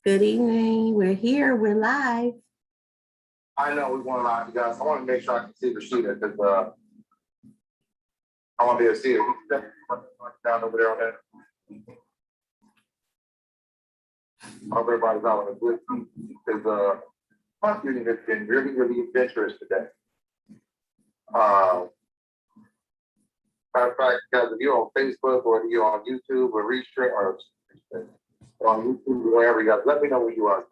Good evening. We're here. We're live. I know we want live, you guys. I want to make sure I can see Rashida because I want to be able to see her. You can down over there on that. I hope everybody's out on a good seat because my meeting has been really, really adventurous today. Matter of fact, guys, if you're on Facebook or you're on YouTube or Restream or on YouTube or wherever, you guys, let me know where you are.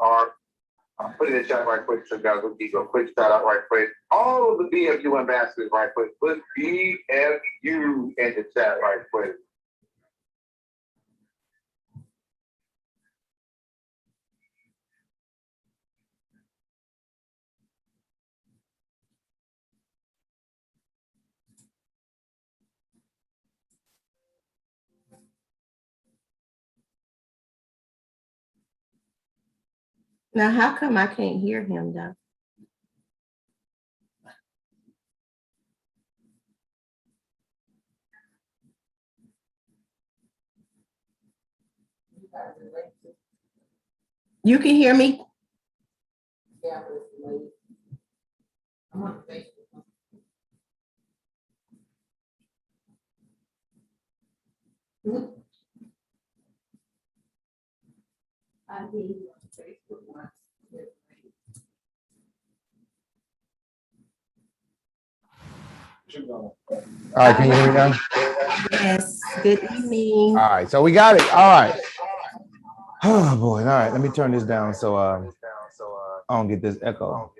Put it in the chat right quick, so guys, we'll give you a quick shout out right quick. All of the BFU ambassadors right quick. Put BFU in the chat right quick. Now, how come I can't hear him though? You can hear me? Yeah, I'm on Facebook. I hear you on Facebook once. All right, can you hear me now? Yes, good evening. All right, so we got it. All right. Oh boy. All right, let me turn this down so I don't get this echo. All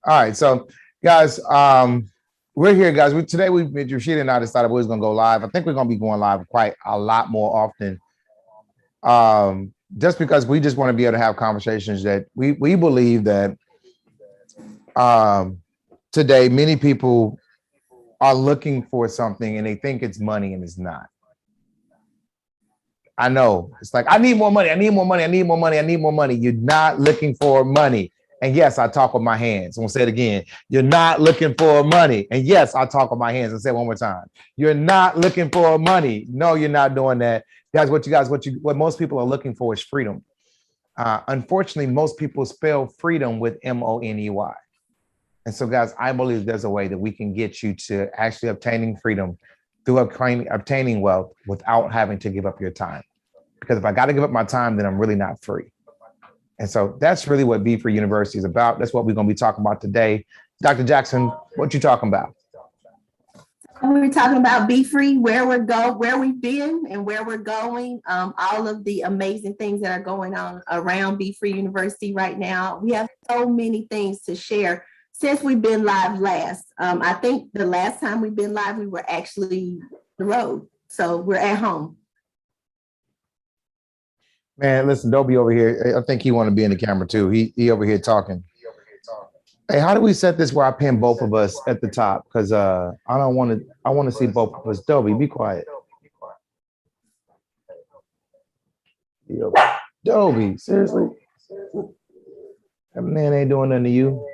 right, so guys, we're here, guys. Today Rashida and I decided we was gonna go live. I think we're gonna be going live quite a lot more often. Just because we just want to be able to have conversations that we believe that today many people are looking for something and they think it's money and it's not. I know it's like, I need more money. I need more money. I need more money. I need more money. You're not looking for money. And yes, I talk with my hands. I'm gonna say it again. You're not looking for money. And yes, I talk with my hands. And say it one more time. You're not looking for money. No, you're not doing that. Guys, what most people are looking for is freedom. Unfortunately, most people spell freedom with M-O-N-E-Y. And so, guys, I believe there's a way that we can get you to actually obtaining freedom through obtaining wealth without having to give up your time. Because if I got to give up my time, then I'm really not free. And so that's really what Be Free University is about. That's what we're going to be talking about today. Dr. Jackson, what you talking about? We're talking about Be Free, where we've been and where we're going. All of the amazing things that are going on around Be Free University right now. We have so many things to share since we've been live last. I think the last time we've been live, we were actually on the road. So we're at home. Man, listen, Dobie over here. I think he want to be in the camera too. He over here talking. Hey, how do we set this where I pin both of us at the top? Because I want to see both of us. Dobie, be quiet. Yo, Dobie, seriously? That man ain't doing nothing to you.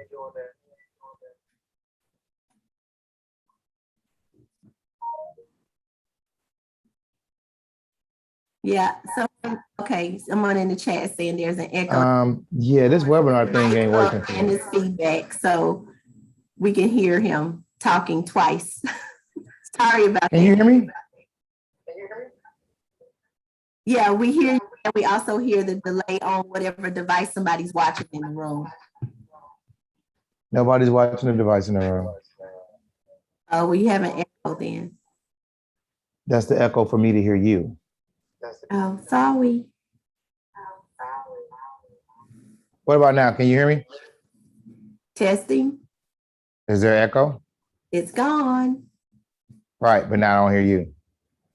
Yeah, so okay, someone in the chat saying there's an echo. Yeah, this webinar thing ain't working. And it's feedback, so we can hear him talking twice. Sorry about that. Can you hear me? Yeah, we hear you, and we also hear the delay on whatever device somebody's watching in the room. Nobody's watching the device in the room. Oh, we have an echo then. That's the echo for me to hear you. Oh, sorry. What about now? Can you hear me? Testing. Is there echo? It's gone. Right, but now I don't hear you.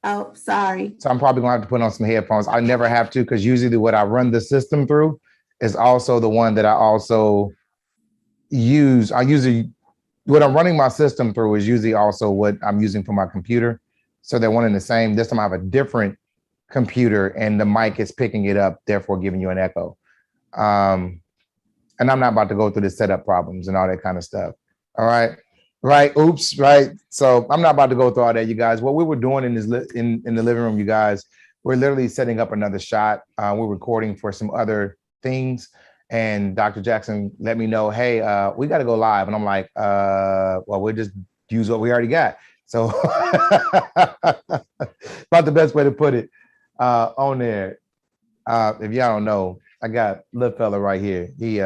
Oh, sorry. So I'm probably gonna have to put on some headphones. I never have to, because usually what I run the system through is also the one that I also use. What I'm running my system through is usually also what I'm using for my computer. So they're one and the same. This time I have a different computer and the mic is picking it up, therefore giving you an echo. And I'm not about to go through the setup problems and all that kind of stuff. All right. Right. Oops. Right. So I'm not about to go through all that, you guys. What we were doing in the living room, you guys, we're literally setting up another shot. We're recording for some other things. And Dr. Jackson let me know, hey, we got to go live. And I'm like, well, we'll just use what we already got. So about the best way to put it on there. If y'all don't know, I got little fella right here. He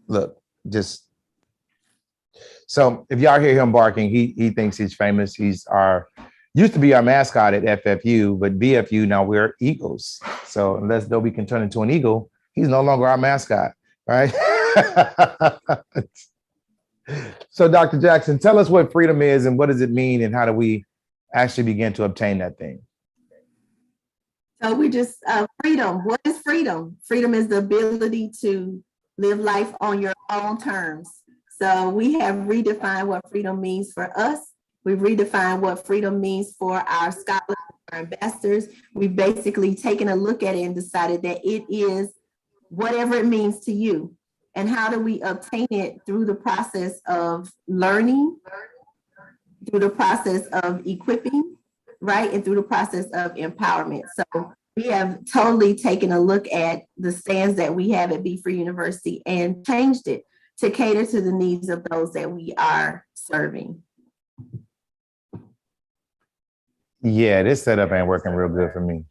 look, just so if y'all hear him barking, he thinks he's famous. He's used to be our mascot at FFU, but BFU now we're Eagles. So unless Dobie can turn into an eagle, he's no longer our mascot, right? So Dr. Jackson, tell us what freedom is and what does it mean and how do we actually begin to obtain that thing? So we just, freedom, what is freedom? Freedom is the ability to live life on your own terms. So we have redefined what freedom means for us. We've redefined what freedom means for our scholars, our ambassadors. We've basically taken a look at it and decided that it is whatever it means to you. And how do we obtain it? Through the process of learning, through the process of equipping, right? And through the process of empowerment. So we have totally taken a look at the stands that we have at Be Free University and changed it to cater to the needs of those that we are serving. Yeah, this setup ain't working real good for me.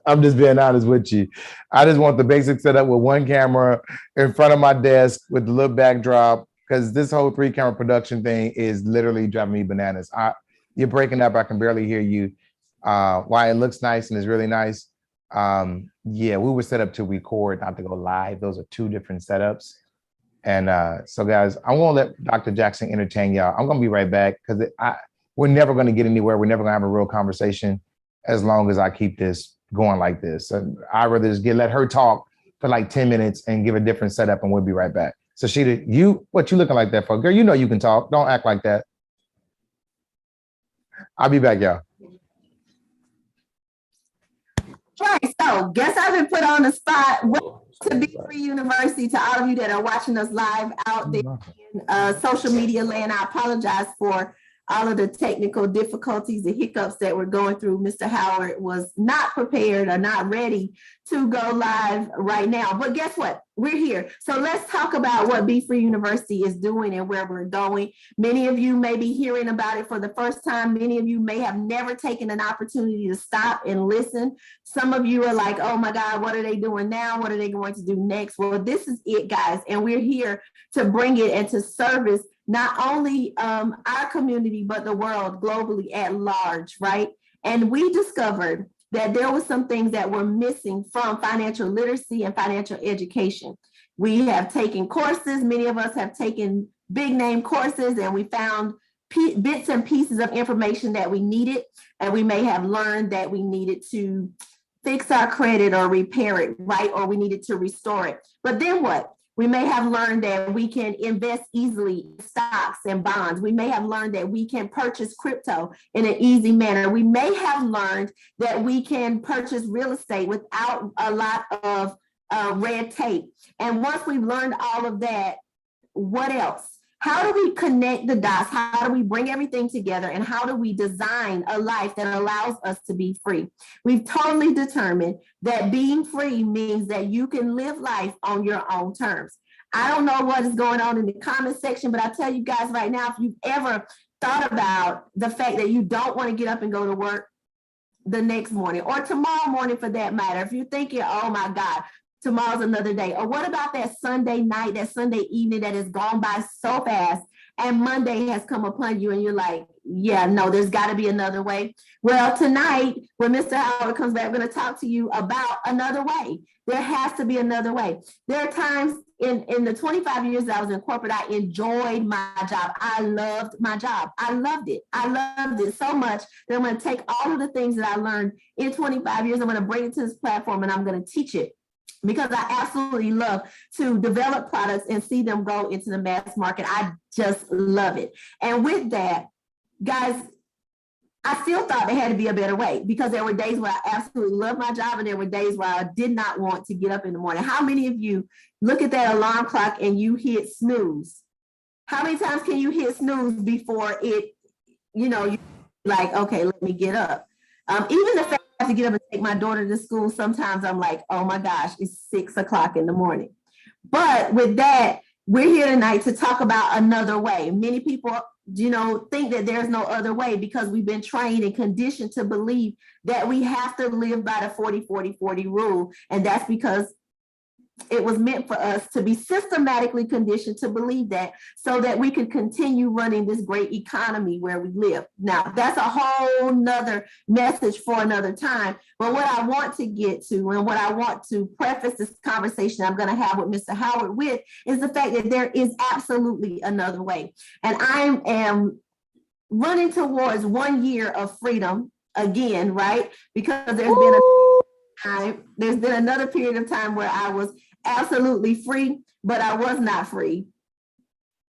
I'm just being honest with you. I just want the basic setup with one camera in front of my desk with the little backdrop, because this whole 3-camera production thing is literally driving me bananas. You're breaking up. I can barely hear you. While it looks nice and is really nice. Yeah, we were set up to record, not to go live. Those are two different setups. And so guys, I won't let Dr. Jackson entertain y'all. I'm gonna be right back because we're never gonna get anywhere. We're never gonna have a real conversation as long as I keep this going like this. And I'd rather just let her talk for like 10 minutes and give a different setup and we'll be right back. So Sheeta, what you looking like that for? Girl, you know you can talk. Don't act like that. I'll be back, y'all. Right, so guess I've been put on the spot. Welcome to Be Free University, to all of you that are watching us live out there in social media land. I apologize for all of the technical difficulties, the hiccups that we're going through. Mr. Howard was not prepared or not ready to go live right now. But guess what? We're here. So let's talk about what Be Free University is doing and where we're going. Many of you may be hearing about it for the first time. Many of you may have never taken an opportunity to stop and listen. Some of you are like, oh my God, what are they doing now? What are they going to do next? Well, this is it, guys. And we're here to bring it and to service not only our community, but the world globally at large, right? And we discovered that there were some things that were missing from financial literacy and financial education. We have taken courses, many of us have taken big name courses, and we found bits and pieces of information that we needed, and we may have learned that we needed to fix our credit or repair it, right? Or we needed to restore it. But then what? We may have learned that we can invest easily in stocks and bonds. We may have learned that we can purchase crypto in an easy manner. We may have learned that we can purchase real estate without a lot of red tape. And once we've learned all of that, what else? How do we connect the dots? How do we bring everything together? And how do we design a life that allows us to be free? We've totally determined that being free means that you can live life on your own terms. I don't know what is going on in the comment section, but I'll tell you guys right now, if you've ever thought about the fact that you don't want to get up and go to work the next morning or tomorrow morning for that matter, if you're thinking, oh my God, tomorrow's another day. Or what about that Sunday night, that Sunday evening that has gone by so fast and Monday has come upon you and you're like, yeah, no, there's got to be another way. Well, tonight, when Mr. Howard comes back, we're going to talk to you about another way. There has to be another way. There are times in the 25 years that I was in corporate, I enjoyed my job. I loved my job. I loved it. I loved it so much that I'm going to take all of the things that I learned in 25 years, I'm going to bring it to this platform and I'm going to teach it. Because I absolutely love to develop products and see them go into the mass market. I just love it. And with that, guys, I still thought there had to be a better way because there were days where I absolutely loved my job and there were days where I did not want to get up in the morning. How many of you look at that alarm clock and you hit snooze? How many times can you hit snooze before it, you like, okay, let me get up. Even the fact I have to get up and take my daughter to school, sometimes I'm like, oh my gosh, it's 6 o'clock in the morning. But with that, we're here tonight to talk about another way. Many people, think that there's no other way because we've been trained and conditioned to believe that we have to live by the 40-40-40 rule. And that's because it was meant for us to be systematically conditioned to believe that so that we could continue running this great economy where we live. Now, that's a whole nother message for another time. But what I want to get to and what I want to preface this conversation I'm going to have with Mr. Howard with is the fact that there is absolutely another way. And I am running towards 1 year of freedom again, right? Because there's been another period of time where I was absolutely free, but I was not free.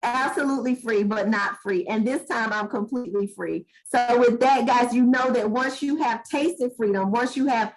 Absolutely free, but not free. And this time I'm completely free. So with that, guys, you know that once you have tasted freedom, once you have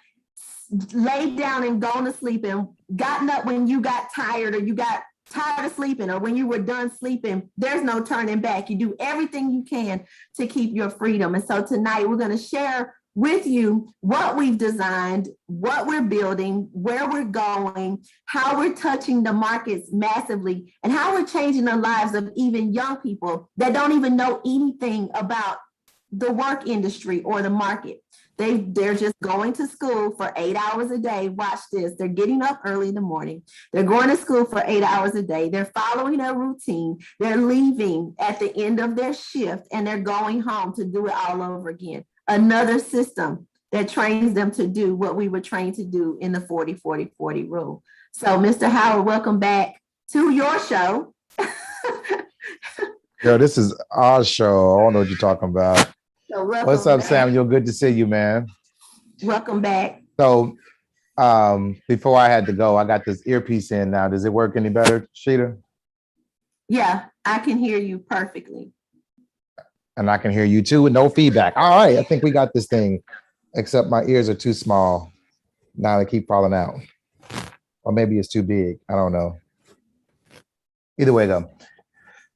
laid down and gone to sleep and gotten up when you got tired or you got tired of sleeping or when you were done sleeping, there's no turning back. You do everything you can to keep your freedom. And so tonight we're going to share with you what we've designed, what we're building, where we're going, how we're touching the markets massively, and how we're changing the lives of even young people that don't even know anything about the work industry or the market. They're just going to school for 8 hours a day. Watch this. They're getting up early in the morning. They're going to school for 8 hours a day. They're following a routine. They're leaving at the end of their shift and they're going home to do it all over again. Another system that trains them to do what we were trained to do in the 40-40-40 rule. So, Mr. Howard, welcome back to your show. Yo, this is our show. I don't know what you're talking about. So what's up, Samuel? Good to see you, man. Welcome back. So, before I had to go, I got this earpiece in now. Does it work any better, Sheeta? Yeah, I can hear you perfectly. And I can hear you too with no feedback. All right, I think we got this thing, except my ears are too small. Now they keep falling out. Or maybe it's too big. I don't know. Either way, though.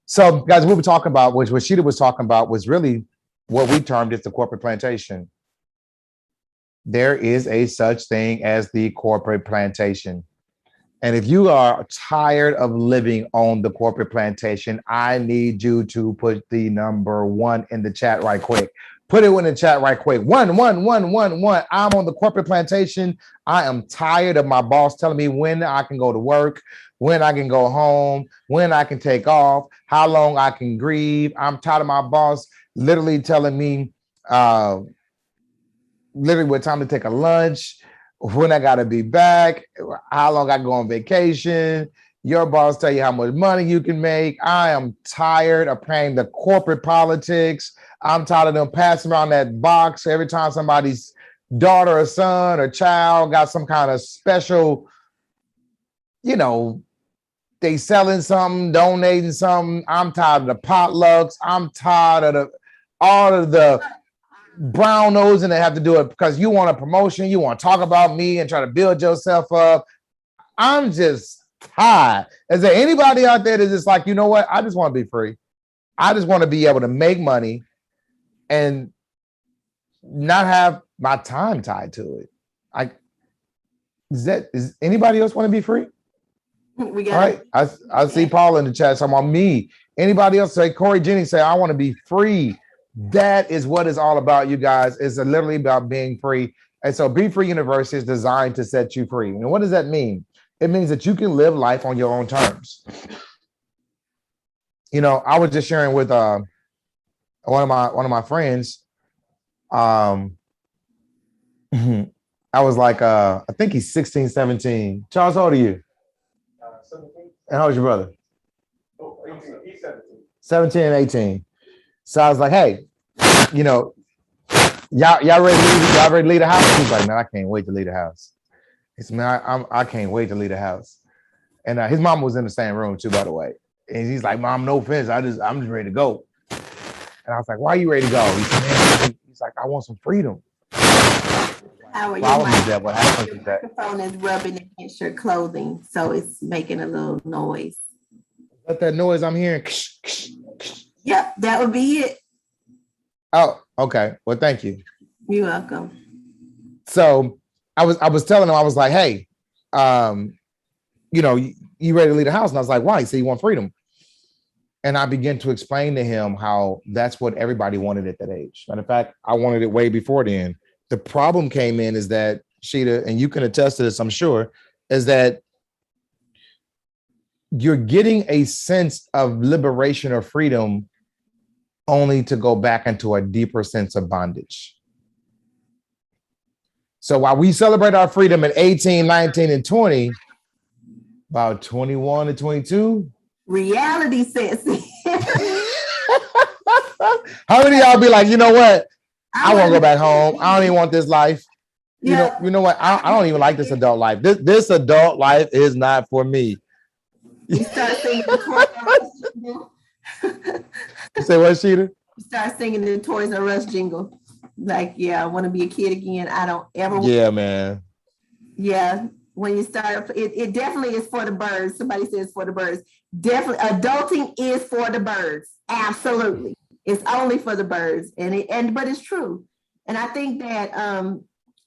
So, guys, what we're talking about, which what Sheeta was talking about, was really what we termed as the corporate plantation. There is a such thing as the corporate plantation. And if you are tired of living on the corporate plantation, I need you to put the number 1 in the chat right quick. Put it in the chat right quick. 1, 1, 1, 1, 1. I'm on the corporate plantation. I am tired of my boss telling me when I can go to work, when I can go home, when I can take off, how long I can grieve. I'm tired of my boss literally telling me literally what time to take a lunch, when I got to be back, how long I go on vacation. Your boss tell you how much money you can make. I am tired of paying the corporate politics. I'm tired of them passing around that box every time somebody's daughter or son or child got some kind of special, they selling something, donating something. I'm tired of the potlucks. I'm tired of all of the brown nosing that have to do it because you want a promotion, you want to talk about me and try to build yourself up. I'm just tired. Is there anybody out there that's just like, you know what? I just want to be free. I just want to be able to make money and not have my time tied to it. Is anybody else want to be free? We got All right. I see Paul in the chat. So I'm me. Anybody else say, Corey Jennings say, I want to be free. That is what it's all about, you guys. It's literally about being free. And so Be Free University is designed to set you free. And what does that mean? It means that you can live life on your own terms. I was just sharing with one of my friends. I was like, I think he's 16, 17. Charles, how old are you? 17. And how old is your brother? 18. He's 17. 17 and 18. So I was like, hey, y'all ready to leave the house? He's like, man, I can't wait to leave the house. He said, man, I can't wait to leave the house. And his mom was in the same room too, by the way. And he's like, Mom, no offense, I'm just ready to go. And I was like, why are you ready to go? He said, man, he's like, I want some freedom. Howard, What happens your is that microphone is rubbing against your clothing, so it's making a little noise. that noise I'm hearing. Yep, that would be it. Oh, Okay. Well, thank you. You're welcome. So I was telling him, I was like, hey, you ready to leave the house? And I was like, why? He said, you want freedom. And I began to explain to him how that's what everybody wanted at that age. Matter of fact, I wanted it way before then. The problem came in is that, Sheeta, and you can attest to this, I'm sure, is that you're getting a sense of liberation or freedom only to go back into a deeper sense of bondage. So while we celebrate our freedom at 18, 19, and 20, about 21 to 22, reality sets in. How many of y'all be like, you know what? I want to go back home. I don't even want this life. Yeah. You know what? I don't even like this adult life. This adult life is not for me. You start singing the Toys R Us jingle. You say what, Sheeta? You start singing the Toys R Us jingle. Like, yeah, I want to be a kid again. I don't ever. Yeah, man. Yeah. When you start, it definitely is for the birds. Somebody says for the birds. Definitely, adulting is for the birds. Absolutely. It's only for the birds. But it's true. And I think that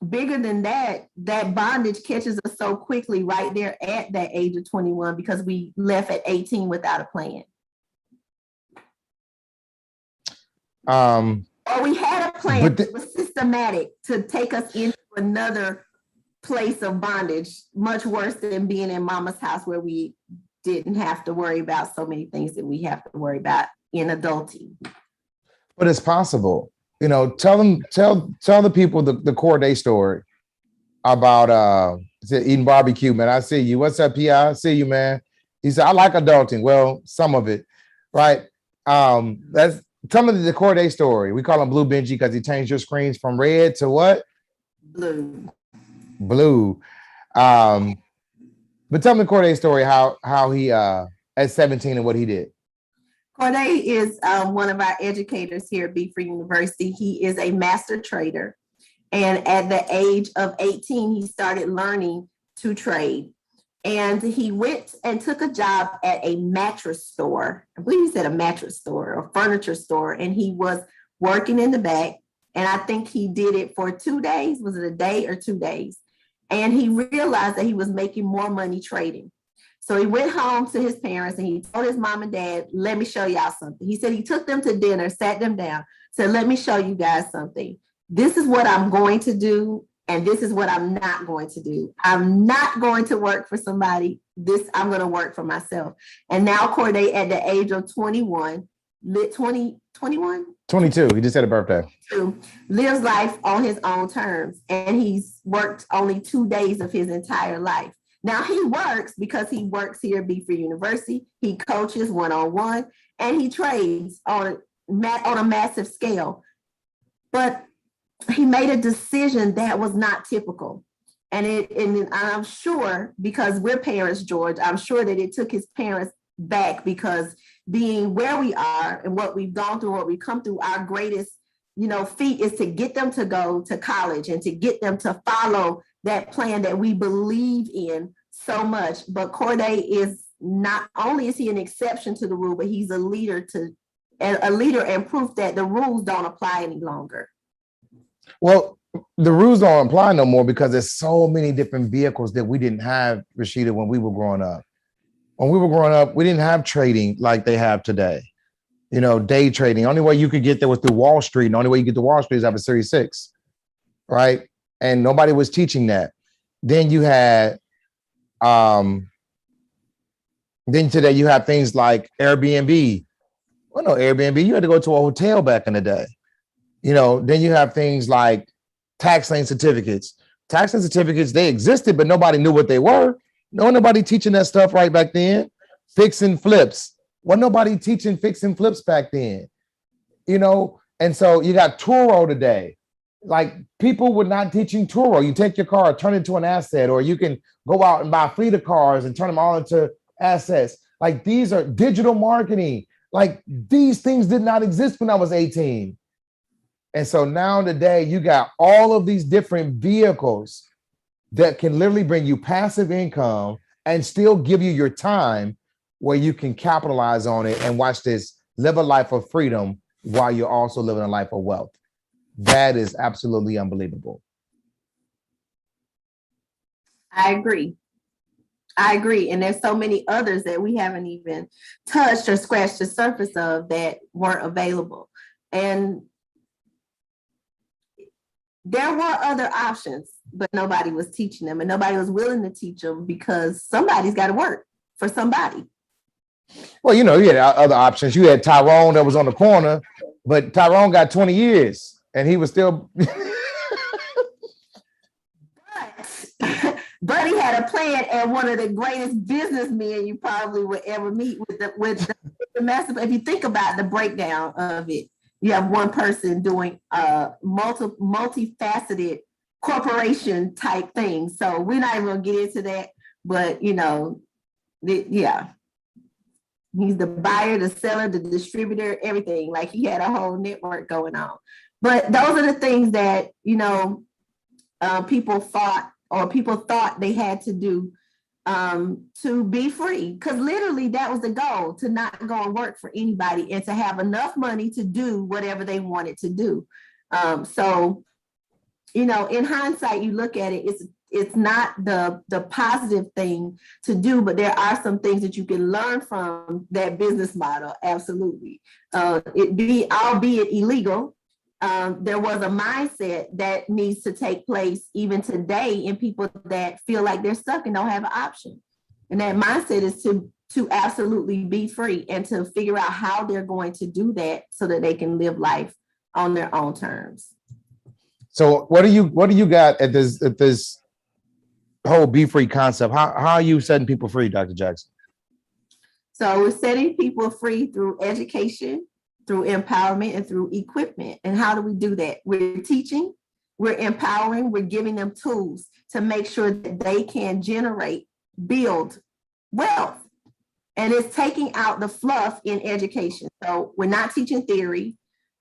bigger than that, that bondage catches us so quickly right there at that age of 21 because we left at 18 without a plan. Or we had a plan that was systematic to take us into another place of bondage, much worse than being in mama's house where we didn't have to worry about so many things that we have to worry about in adulting. But it's possible. Tell the people the Corday story about eating barbecue, man. I see you. What's up, P.I.? I see you, man. He said, I like adulting. Well, some of it, right? That's tell me the Corday story. We call him Blue Benji because he changed your screens from red to what? Blue. But tell me Corday story, how he at 17 and what he did. Corday is one of our educators here at Be Free University. He is a master trader. And at the age of 18, he started learning to trade. And he went and took a job at a mattress store. I believe he said a mattress store or furniture store. And he was working in the back. And I think he did it for 2 days. Was it a day or 2 days? And he realized that he was making more money trading. So he went home to his parents and he told his mom and dad, let me show y'all something. He said he took them to dinner, sat them down, said, let me show you guys something. This is what I'm going to do. And this is what I'm not going to do. I'm not going to work for somebody. I'm going to work for myself. And now Corday at the age of 21, 22. He just had a birthday. Lives life on his own terms. And he's worked only 2 days of his entire life. Now he works because he works here at Be Free University. He coaches one-on-one and he trades on a massive scale. But he made a decision that was not typical. And I'm sure, because we're parents, George, I'm sure that it took his parents back because being where we are and what we've gone through, what we've come through, our greatest, feat is to get them to go to college and to get them to follow that plan that we believe in so much. But Corday is not only is he an exception to the rule, but he's a leader and proof that the rules don't apply any longer. Well, the rules don't apply no more because there's so many different vehicles that we didn't have, Rashida, when we were growing up. When we were growing up, we didn't have trading like they have today. Day trading. Only way you could get there was through Wall Street. And the only way you get to Wall Street is have a Series 6, right? And nobody was teaching that. Then you had, then today you have things like Airbnb. Well, no, Airbnb, you had to go to a hotel back in the day. Then you have things like tax lien certificates. Tax lien certificates, they existed, but nobody knew what they were. Nobody teaching that stuff right back then. Fix and flips. Wasn't nobody teaching fix and flips back then. And so you got Turo today. Like people were not teaching Turo. You take your car, turn it into an asset, or you can go out and buy a fleet of cars and turn them all into assets. Like these are digital marketing. Like these things did not exist when I was 18. And so now today you got all of these different vehicles that can literally bring you passive income and still give you your time where you can capitalize on it and watch this, live a life of freedom while you're also living a life of wealth. That is absolutely unbelievable. I agree. I agree. And there's so many others that we haven't even touched or scratched the surface of that weren't available. And there were other options, but nobody was teaching them and nobody was willing to teach them because somebody's got to work for somebody. Well, you had other options. You had Tyrone that was on the corner, but Tyrone got 20 years and he was still. But he had a plan, and one of the greatest businessmen you probably would ever meet with the massive. If you think about the breakdown of it, you have one person doing multifaceted corporation type things. So we're not even gonna get into that, but yeah. He's the buyer, the seller, the distributor, everything. Like he had a whole network going on. But those are the things that, people thought they had to do to be free. Because literally that was the goal, to not go and work for anybody and to have enough money to do whatever they wanted to do. So, in hindsight, you look at it, it's not the positive thing to do, but there are some things that you can learn from that business model. Absolutely. Albeit illegal, there was a mindset that needs to take place even today in people that feel like they're stuck and don't have an option. And that mindset is to absolutely be free and to figure out how they're going to do that so that they can live life on their own terms. So what do you got at this whole Be Free concept? How are you setting people free, Dr. Jackson? So we're setting people free through education, through empowerment, and through equipment. And how do we do that? We're teaching, we're empowering, we're giving them tools to make sure that they can build wealth. And it's taking out the fluff in education. So we're not teaching theory.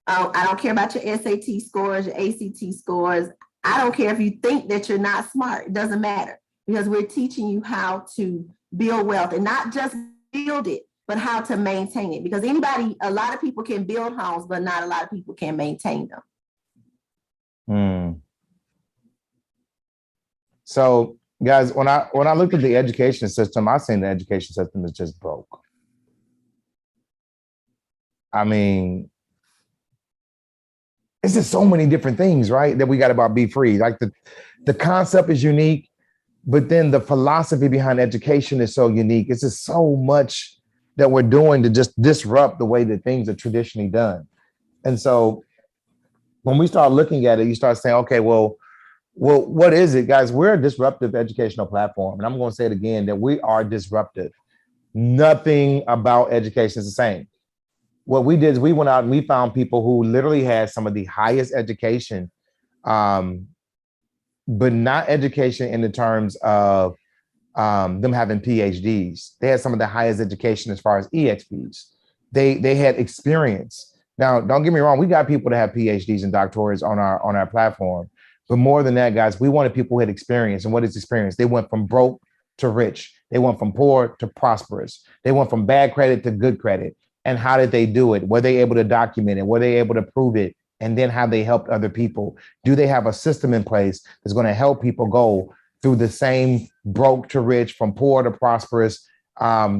I don't care about your SAT scores, your ACT scores. I don't care if you think that you're not smart. It doesn't matter, because we're teaching you how to build wealth, and not just build it, but how to maintain it. Because a lot of people can build homes, but not a lot of people can maintain them. So guys, when I looked at the education system, I seen the education system is just broke. I mean, it's just so many different things, right, that we got about Be Free. Like the concept is unique, but then the philosophy behind education is so unique. It's just so much that we're doing to just disrupt the way that things are traditionally done. And so when we start looking at it, you start saying, okay, well, what is it, guys? We're a disruptive educational platform. And I'm going to say it again, that we are disruptive. Nothing about education is the same. What we did is we went out and we found people who literally had some of the highest education, but not education in the terms of them having PhDs. They had some of the highest education as far as EXPs. They had experience. Now, don't get me wrong, we got people that have PhDs and doctorates on our platform. But more than that, guys, we wanted people who had experience. And what is experience? They went from broke to rich. They went from poor to prosperous. They went from bad credit to good credit. And how did they do it? Were they able to document it? Were they able to prove it? And then how they helped other people? Do they have a system in place that's going to help people go through the same broke to rich, from poor to prosperous,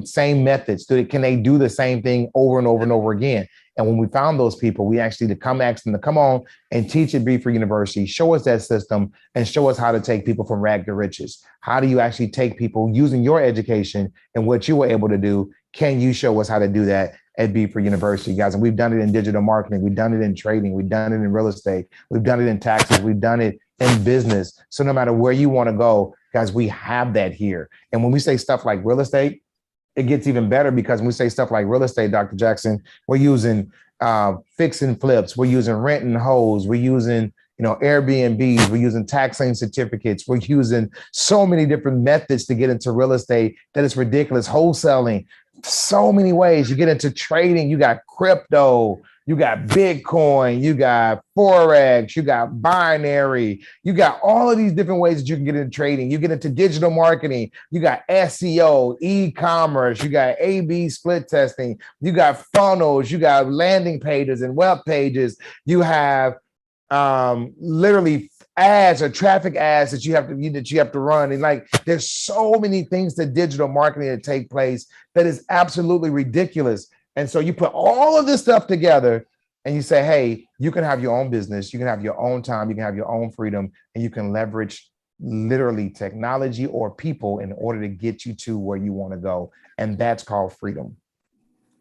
same methods? Can they do the same thing over and over and over again? And when we found those people, we actually asked them to come on and teach at Be Free University, show us that system, and show us how to take people from rag to riches. How do you actually take people using your education and what you were able to do? Can you show us how to do that at Be Free University, guys? And we've done it in digital marketing. We've done it in trading. We've done it in real estate. We've done it in taxes. We've done it in business. So no matter where you want to go, guys, we have that here. And when we say stuff like real estate, it gets even better, because when we say stuff like real estate, Dr. Jackson, we're using fix and flips. We're using rent and hoes. We're using, Airbnbs. We're using tax lien certificates. We're using so many different methods to get into real estate that it's ridiculous. Wholesaling, so many ways. You get into trading. You got crypto. You got Bitcoin, you got Forex, you got binary, you got all of these different ways that you can get into trading. You get into digital marketing, you got SEO, e-commerce, you got A/B split testing, you got funnels, you got landing pages and web pages, you have literally ads or traffic ads that you have to run. And like, there's so many things to digital marketing that take place that is absolutely ridiculous. And so you put all of this stuff together and you say, hey, you can have your own business, you can have your own time, you can have your own freedom, and you can leverage literally technology or people in order to get you to where you want to go. And that's called freedom.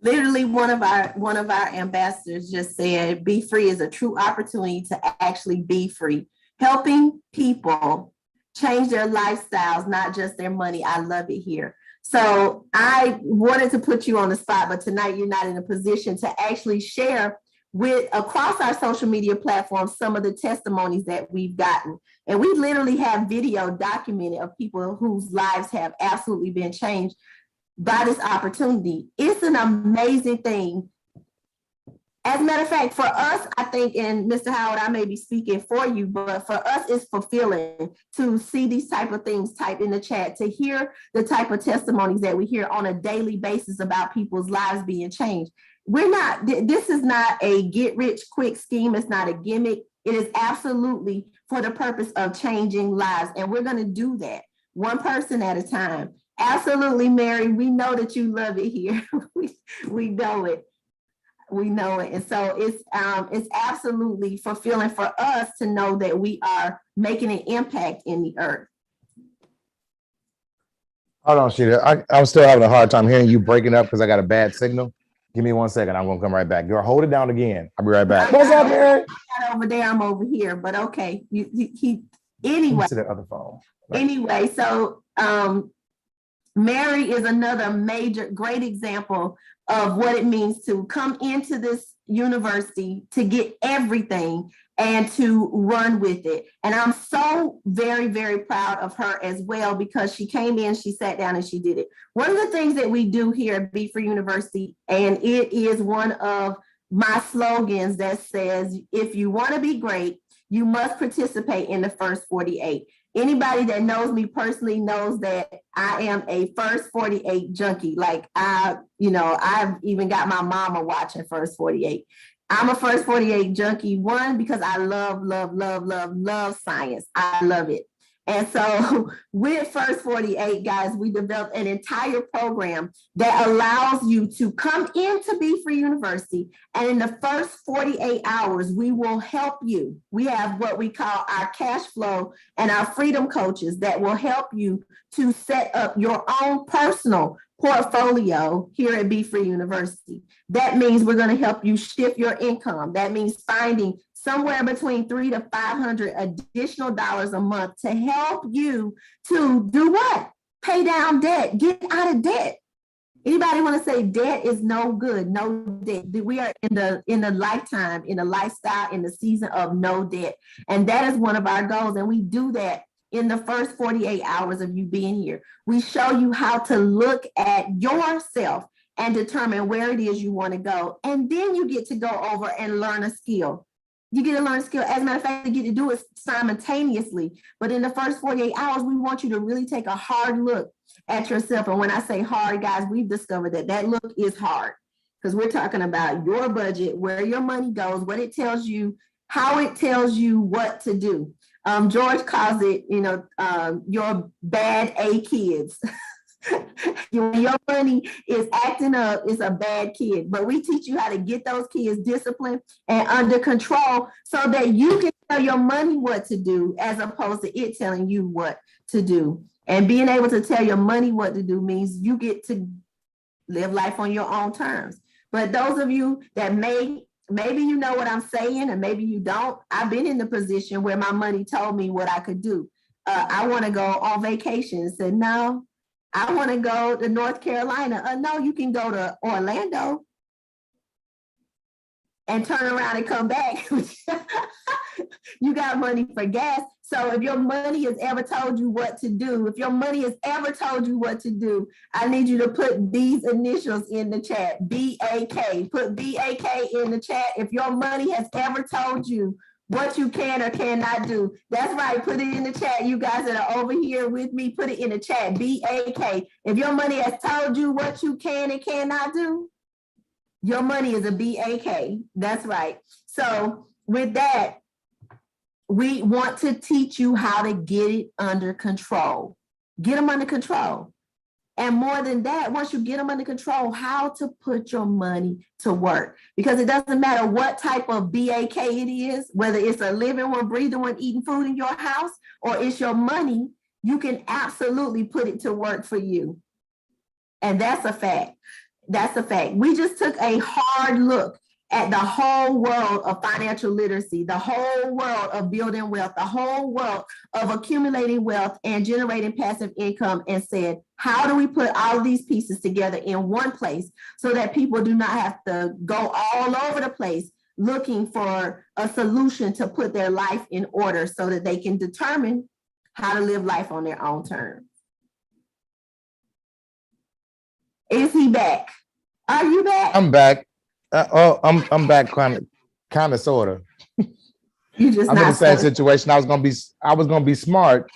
Literally, one of our ambassadors just said, "Be free is a true opportunity to actually be free, helping people change their lifestyles, not just their money." I love it here. So I wanted to put you on the spot, but tonight you're not in a position to actually share with across our social media platforms some of the testimonies that we've gotten. And we literally have video documented of people whose lives have absolutely been changed by this opportunity. It's an amazing thing. As a matter of fact, for us, I think, and Mr. Howard, I may be speaking for you, but for us, it's fulfilling to see these type of things typed in the chat, to hear the type of testimonies that we hear on a daily basis about people's lives being changed. This is not a get rich quick scheme. It's not a gimmick. It is absolutely for the purpose of changing lives. And we're going to do that one person at a time. Absolutely, Mary. We know that you love it here. we know it. We know it. And so it's absolutely fulfilling for us to know that we are making an impact in the earth. Hold on, Sheeta. I'm still having a hard time hearing you breaking up because I got a bad signal. Give me 1 second. I'm going to come right back. Girl, hold it down again. I'll be right back. What's up, Mary? I'm not over there. I'm over here. But okay. Anyway. To the other phone. Right. Anyway, so Mary is another major, great example of what it means to come into this university, to get everything and to run with it. And I'm so very, very proud of her as well, because she came in, she sat down and she did it. One of the things that we do here at Be Free University, and it is one of my slogans that says, if you want to be great, you must participate in the first 48. Anybody that knows me personally knows that I am a first 48 junkie. Like I've even got my mama watching first 48. I'm a first 48 junkie, one, because I love science. I love it. And so with First 48, guys, we developed an entire program that allows you to come into Be Free University. And in the first 48 hours, we will help you. We have what we call our cash flow and our freedom coaches that will help you to set up your own personal portfolio here at Be Free University. That means we're going to help you shift your income. That means finding somewhere between $300 to $500 additional dollars a month to help you to do what? Pay down debt, get out of debt. Anybody want to say debt is no good? No debt. We are in the lifetime, in the lifestyle, in the season of no debt. And that is one of our goals. And we do that in the first 48 hours of you being here. We show you how to look at yourself and determine where it is you want to go. And then you get to go over and learn a skill. You get to learn a skill. As a matter of fact, you get to do it simultaneously. But in the first 48 hours, we want you to really take a hard look at yourself. And when I say hard, guys, we've discovered that look is hard, because we're talking about your budget, where your money goes, what it tells you, how it tells you what to do. George calls it, your bad A kids. Your money is acting up, is a bad kid. But we teach you how to get those kids disciplined and under control so that you can tell your money what to do, as opposed to it telling you what to do. And being able to tell your money what to do means you get to live life on your own terms. But those of you that maybe you know what I'm saying, and maybe you don't. I've been in the position where my money told me what I could do. I want to go on vacation and said, no, I want to go to North Carolina. No, you can go to Orlando and turn around and come back. You got money for gas. So if your money has ever told you what to do, I need you to put these initials in the chat, BAK. Put BAK in the chat if your money has ever told you what you can or cannot do. That's right. Put it in the chat. You guys that are over here with me, put it in the chat, BAK. If your money has told you what you can and cannot do, your money is a BAK. That's right. So with that, We want to teach you how to get it under control. Get them under control. And more than that, once you get them under control, how to put your money to work. Because it doesn't matter what type of BAK it is, whether it's a living one, breathing one, eating food in your house, or it's your money, you can absolutely put it to work for you. And that's a fact. That's a fact. We just took a hard look at the whole world of financial literacy, the whole world of building wealth, the whole world of accumulating wealth and generating passive income, and said, how do we put all of these pieces together in one place so that people do not have to go all over the place looking for a solution to put their life in order so that they can determine how to live life on their own terms. Is he back? Are you back? I'm back. I'm back, kind of, sort of. You just I'm in the not same so- situation. I was gonna be smart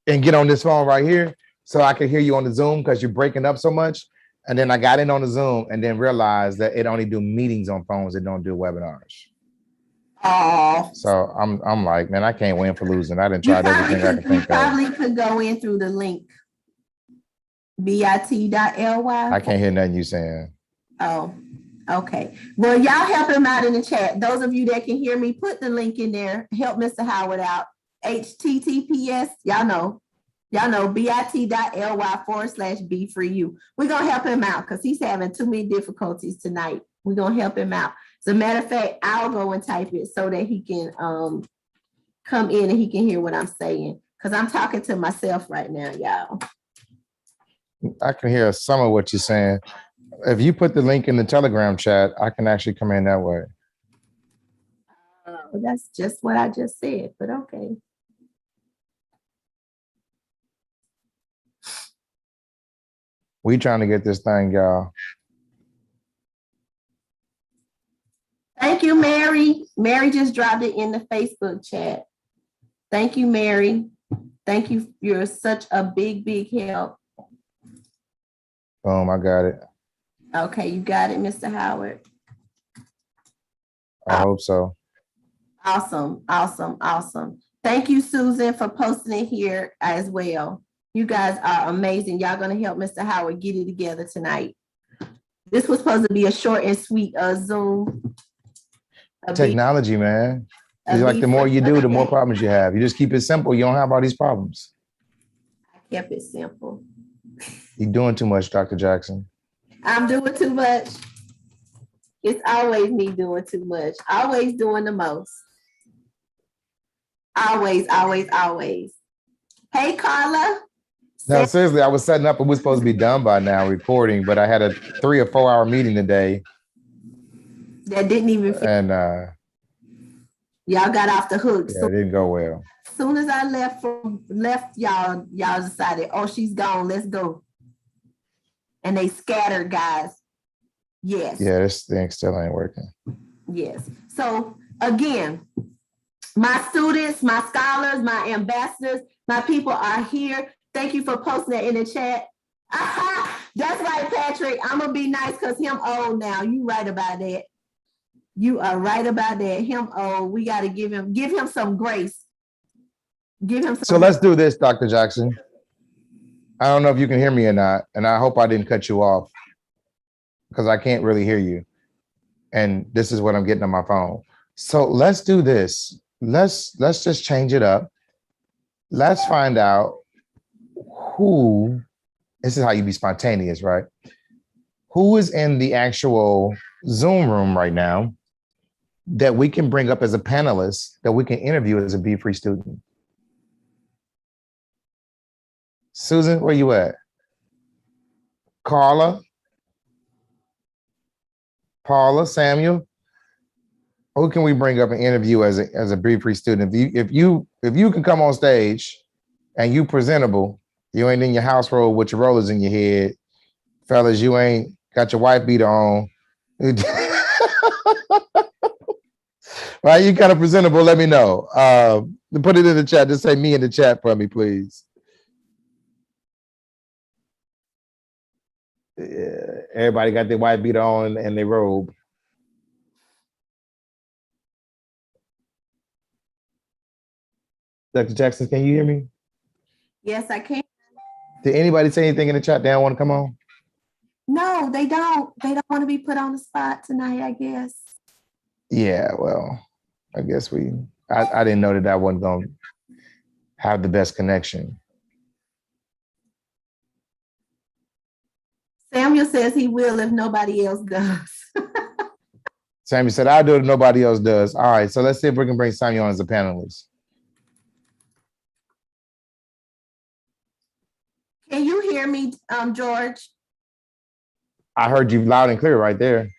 and get on this phone right here so I could hear you on the Zoom because you're breaking up so much. And then I got in on the Zoom and then realized that it only do meetings on phones. It don't do webinars. Oh, So I'm like, man, I can't win for losing. I didn't you try everything I could you think of. probably could go in through the link bit.ly. I can't hear nothing you saying. Oh, okay. Well, y'all help him out in the chat. Those of you that can hear me, put the link in there. Help Mr. Howard out. HTTPS, y'all know bit.ly/be free you. We're gonna help him out because he's having too many difficulties tonight. We're gonna help him out. As a matter of fact, I'll go and type it so that he can come in and he can hear what I'm saying. Because I'm talking to myself right now, y'all. I can hear some of what you're saying. If you put the link in the Telegram chat, I can actually come in that way. That's just what I just said, but okay. We trying to get this thing, y'all. Thank you, Mary. Mary just dropped it in the Facebook chat. Thank you, Mary. Thank you. You're such a big, big help. Boom, I got it. Okay, you got it, Mr. Howard. I hope so. Awesome, awesome, awesome. Thank you, Susan, for posting it here as well. You guys are amazing. Y'all gonna help Mr. Howard get it together tonight. This was supposed to be a short and sweet Zoom. Technology, man. It's like the more you do, the more problems you have. You just keep it simple. You don't have all these problems. I kept it simple. You're doing too much, Dr. Jackson. I'm doing too much. It's always me doing too much. Always doing the most. Always, always, always. Hey, Carla. No, seriously, I was setting up. It was supposed to be done by now, recording, but I had a 3 or 4 hour meeting today. That didn't even fit. And Y'all got off the hook. yeah, it didn't go well. As soon as I left y'all decided, oh, she's gone. Let's go. And they scattered, guys. Yes. Yeah, this thing still ain't working. Yes. So again, my students, my scholars, my ambassadors, my people are here. Thank you for posting that in the chat. That's right, Patrick. I'm gonna be nice because him old now. You right about that. You are right about that. Him old. We got to give him some grace. Give him some. So let's do this, Dr. Jackson. I don't know if you can hear me or not, and I hope I didn't cut you off because I can't really hear you. And this is what I'm getting on my phone. So let's do this. Let's just change it up. Let's find out who, this is how you be spontaneous, right? Who is in the actual Zoom room right now that we can bring up as a panelist that we can interview as a Be Free student? Susan, where you at? Carla? Paula, Samuel? Who can we bring up and interview as a Be Free student? If you can come on stage and you presentable, you ain't in your house roll with your rollers in your head, fellas, you ain't got your wife beater on. Right, you kind of presentable, let me know. Put it in the chat, just say me in the chat for me, please. Yeah, everybody got their white beater on and their robe. Dr. Jackson, can you hear me? Yes, I can. Did anybody say anything in the chat? They don't want to come on? No, they don't. They don't want to be put on the spot tonight, I guess. Yeah, well, I guess I didn't know that I wasn't going to have the best connection. Samuel says he will if nobody else does. Samuel said, I'll do it if nobody else does. All right, so let's see if we can bring Samuel on as a panelist. Can you hear me, George? I heard you loud and clear right there.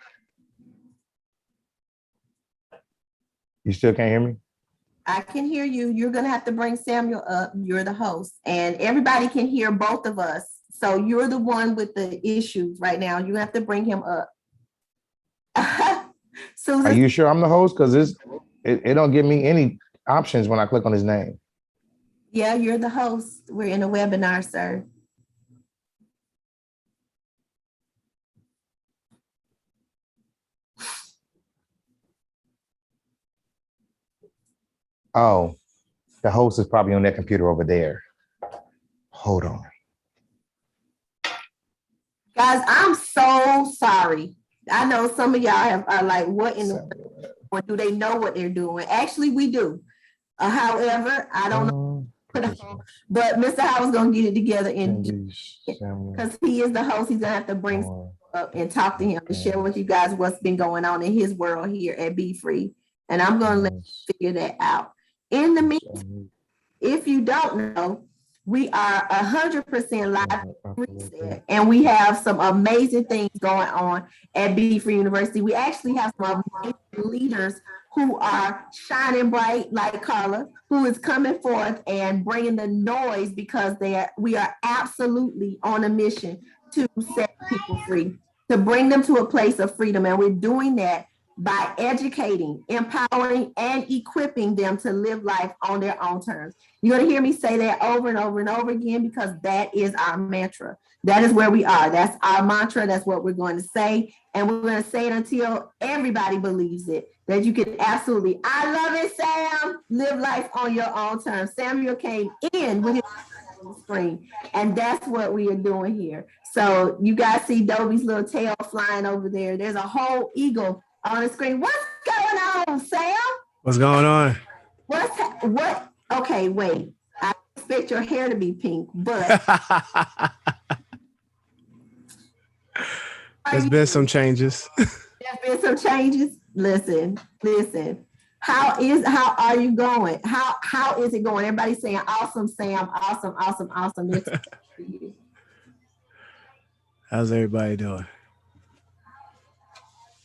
You still can't hear me? I can hear you. You're going to have to bring Samuel up. You're the host, and everybody can hear both of us. So you're the one with the issues right now. You have to bring him up. Susan, Are you sure I'm the host? Because it don't give me any options when I click on his name. yeah, you're the host. We're in a webinar, sir. Oh, the host is probably on that computer over there. Hold on. Guys, I'm so sorry. I know some of y'all are like, what in the world? Do they know what they're doing? Actually, we do. However, I don't know. But Mr. Howard's going to get it together because he is the host. He's going to have to bring up and talk to him and share with you guys what's been going on in his world here at Be Free. And I'm going to let you figure that out. In the meantime, if you don't know, we are 100% live reset, and we have some amazing things going on at Be Free University. We actually have some amazing leaders who are shining bright like Carla, who is coming forth and bringing the noise because we are absolutely on a mission to set people free, to bring them to a place of freedom. And we're doing that by educating, empowering, and equipping them to live life on their own terms. You're going to hear me say that over and over and over again because that is our mantra. That is where we are. That's our mantra. That's what we're going to say. And we're going to say it until everybody believes it, that you can absolutely, I love it, Sam, live life on your own terms. Samuel came in with his on the screen, and that's what we are doing here. So you guys see Dobie's little tail flying over there. There's a whole eagle on the screen. What's going on, Sam? What's going on? What? Okay, wait. I expect your hair to be pink, but there's been some changes. There's been some changes. Listen. How are you going? How is it going? Everybody's saying awesome, Sam. Awesome. It's for you. How's everybody doing?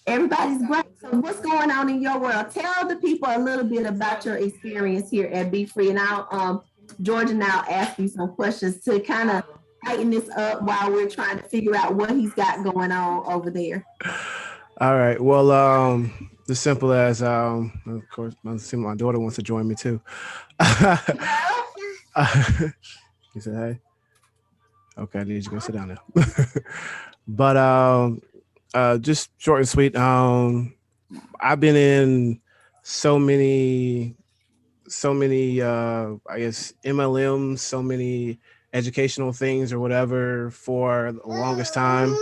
Everybody's great. So what's going on in your world? Tell the people a little bit about your experience here at Be Free. And I'll, George and I'll ask you some questions to kind of tighten this up while we're trying to figure out what he's got going on over there. All right. Well, as simple as, of course, my daughter wants to join me too. You said, hey. Okay, I need you to go sit down now. But just short and sweet. I've been in so many I guess MLMs, so many educational things or whatever for the longest time.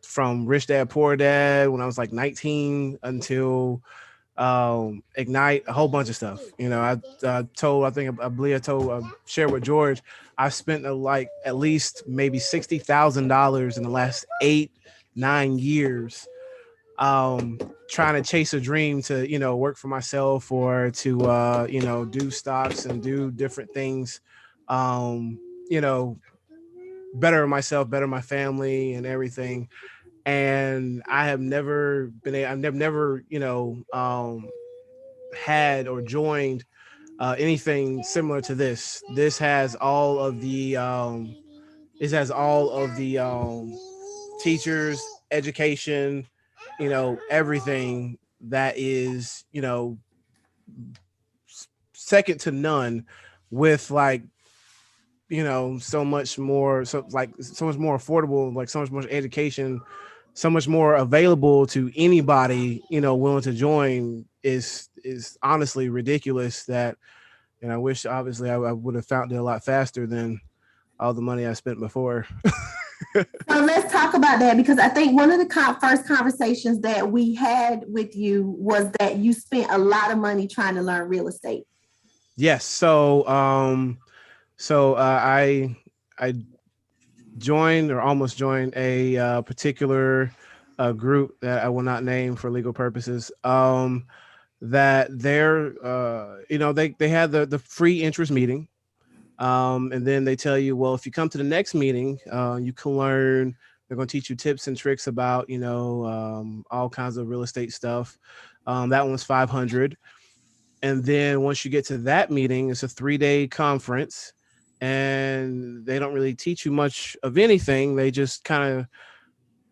From Rich Dad Poor Dad when I was like 19 until Ignite, a whole bunch of stuff. You know, I shared with George, I spent at least maybe $60,000 in the last 8-9 years trying to chase a dream to, you know, work for myself or to, you know, do stocks and do different things, you know, better myself, better my family and everything. And I have never you know, had or joined anything similar to this. This has all of the teachers, education, you know, everything that is, you know, second to none, with like, you know, so much more affordable, like so much more education, so much more available to anybody, you know, willing to join is honestly ridiculous that, And I wish, obviously, I would have found it a lot faster than all the money I spent before. So let's talk about that, because I think one of the first conversations that we had with you was that you spent a lot of money trying to learn real estate. Yes. I joined, or almost joined, a particular group that I will not name for legal purposes. That they're they had the free interest meeting. And then they tell you, well, if you come to the next meeting, you can learn. They're going to teach you tips and tricks about, all kinds of real estate stuff. That one was $500. And then once you get to that meeting, it's a 3-day conference, and they don't really teach you much of anything. They just kind of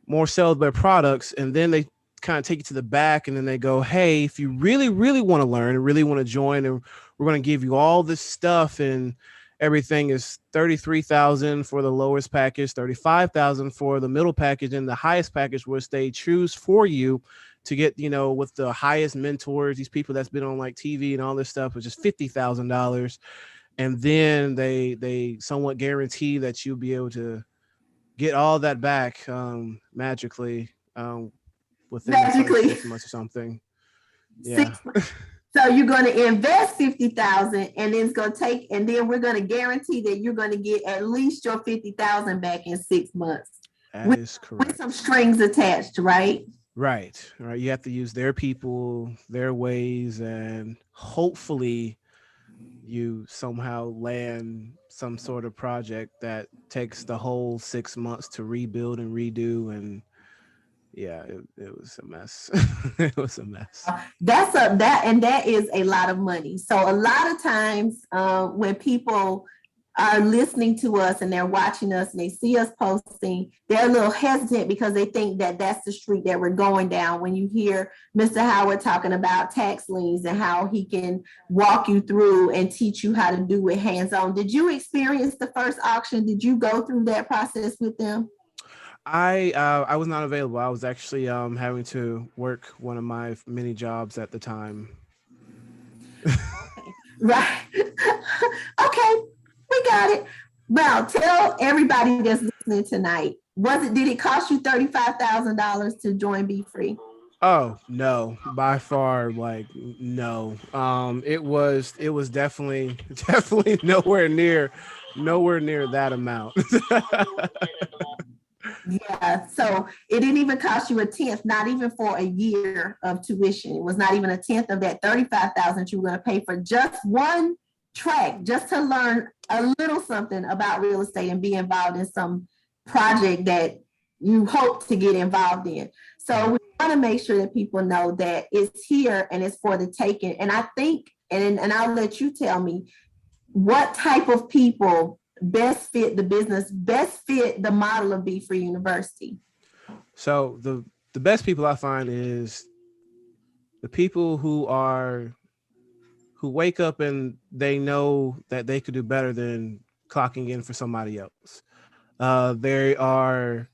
more sell their products, and then they kind of take you to the back, and then they go, hey, if you really, really want to learn and really want to join, and we're going to give you all this stuff, and everything is $33,000 for the lowest package, $35,000 for the middle package, and the highest package, which they choose for you to get, with the highest mentors, these people that's been on like TV and all this stuff, which is $50,000. And then they somewhat guarantee that you'll be able to get all that back magically within the first 6 months or something. Yeah. So you're going to invest $50,000, and then it's going to take, and then we're going to guarantee that you're going to get at least your $50,000 back in 6 months. That is correct. With some strings attached, right? Right. You have to use their people, their ways, and hopefully you somehow land some sort of project that takes the whole 6 months to rebuild and redo. And yeah, it was a mess. It was a mess. That is a lot of money. So a lot of times when people are listening to us and they're watching us and they see us posting, they're a little hesitant because they think that that's the street that we're going down. When you hear Mr. Howard talking about tax liens and how he can walk you through and teach you how to do it hands-on. Did you experience the first auction? Did you go through that process with them? I was not available. I was actually having to work one of my many jobs at the time. Right. Okay. We got it. Well, tell everybody that's listening tonight, did it cost you $35,000 to join Be Free? Oh, no, by far, no. It was definitely nowhere near that amount. Yeah, so it didn't even cost you a tenth, not even for a year of tuition. It was not even a tenth of that $35,000 you were going to pay for just one track, just to learn a little something about real estate and be involved in some project that you hope to get involved in. So we want to make sure that people know that it's here and it's for the taking. And I think, and I'll let you tell me, what type of people best fit the business, best fit the model of Be Free University? So the best people I find is the people who wake up and they know that they could do better than clocking in for somebody else. They are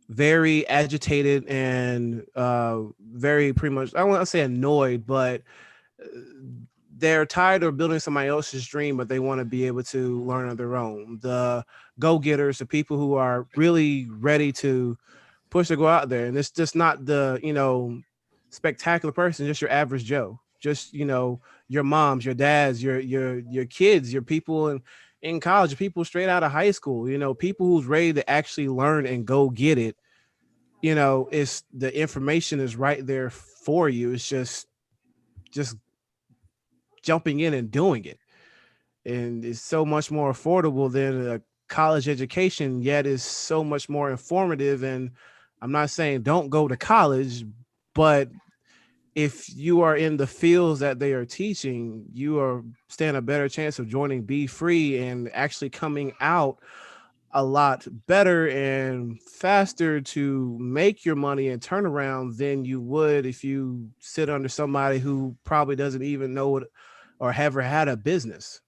very agitated and very pretty much, I don't want to say annoyed, but they're tired of building somebody else's dream, but they want to be able to learn on their own. The go-getters, the people who are really ready to push to go out there. And it's just not the, spectacular person, just your average Joe, just, your moms, your dads, your kids, your people in college, people straight out of high school, people who's ready to actually learn and go get it. It's the information is right there for you. It's just jumping in and doing it. And it's so much more affordable than a college education, yet is so much more informative. And I'm not saying don't go to college, but if you are in the fields that they are teaching, you stand a better chance of joining Be Free and actually coming out a lot better and faster to make your money and turn around than you would if you sit under somebody who probably doesn't even know it or ever had a business.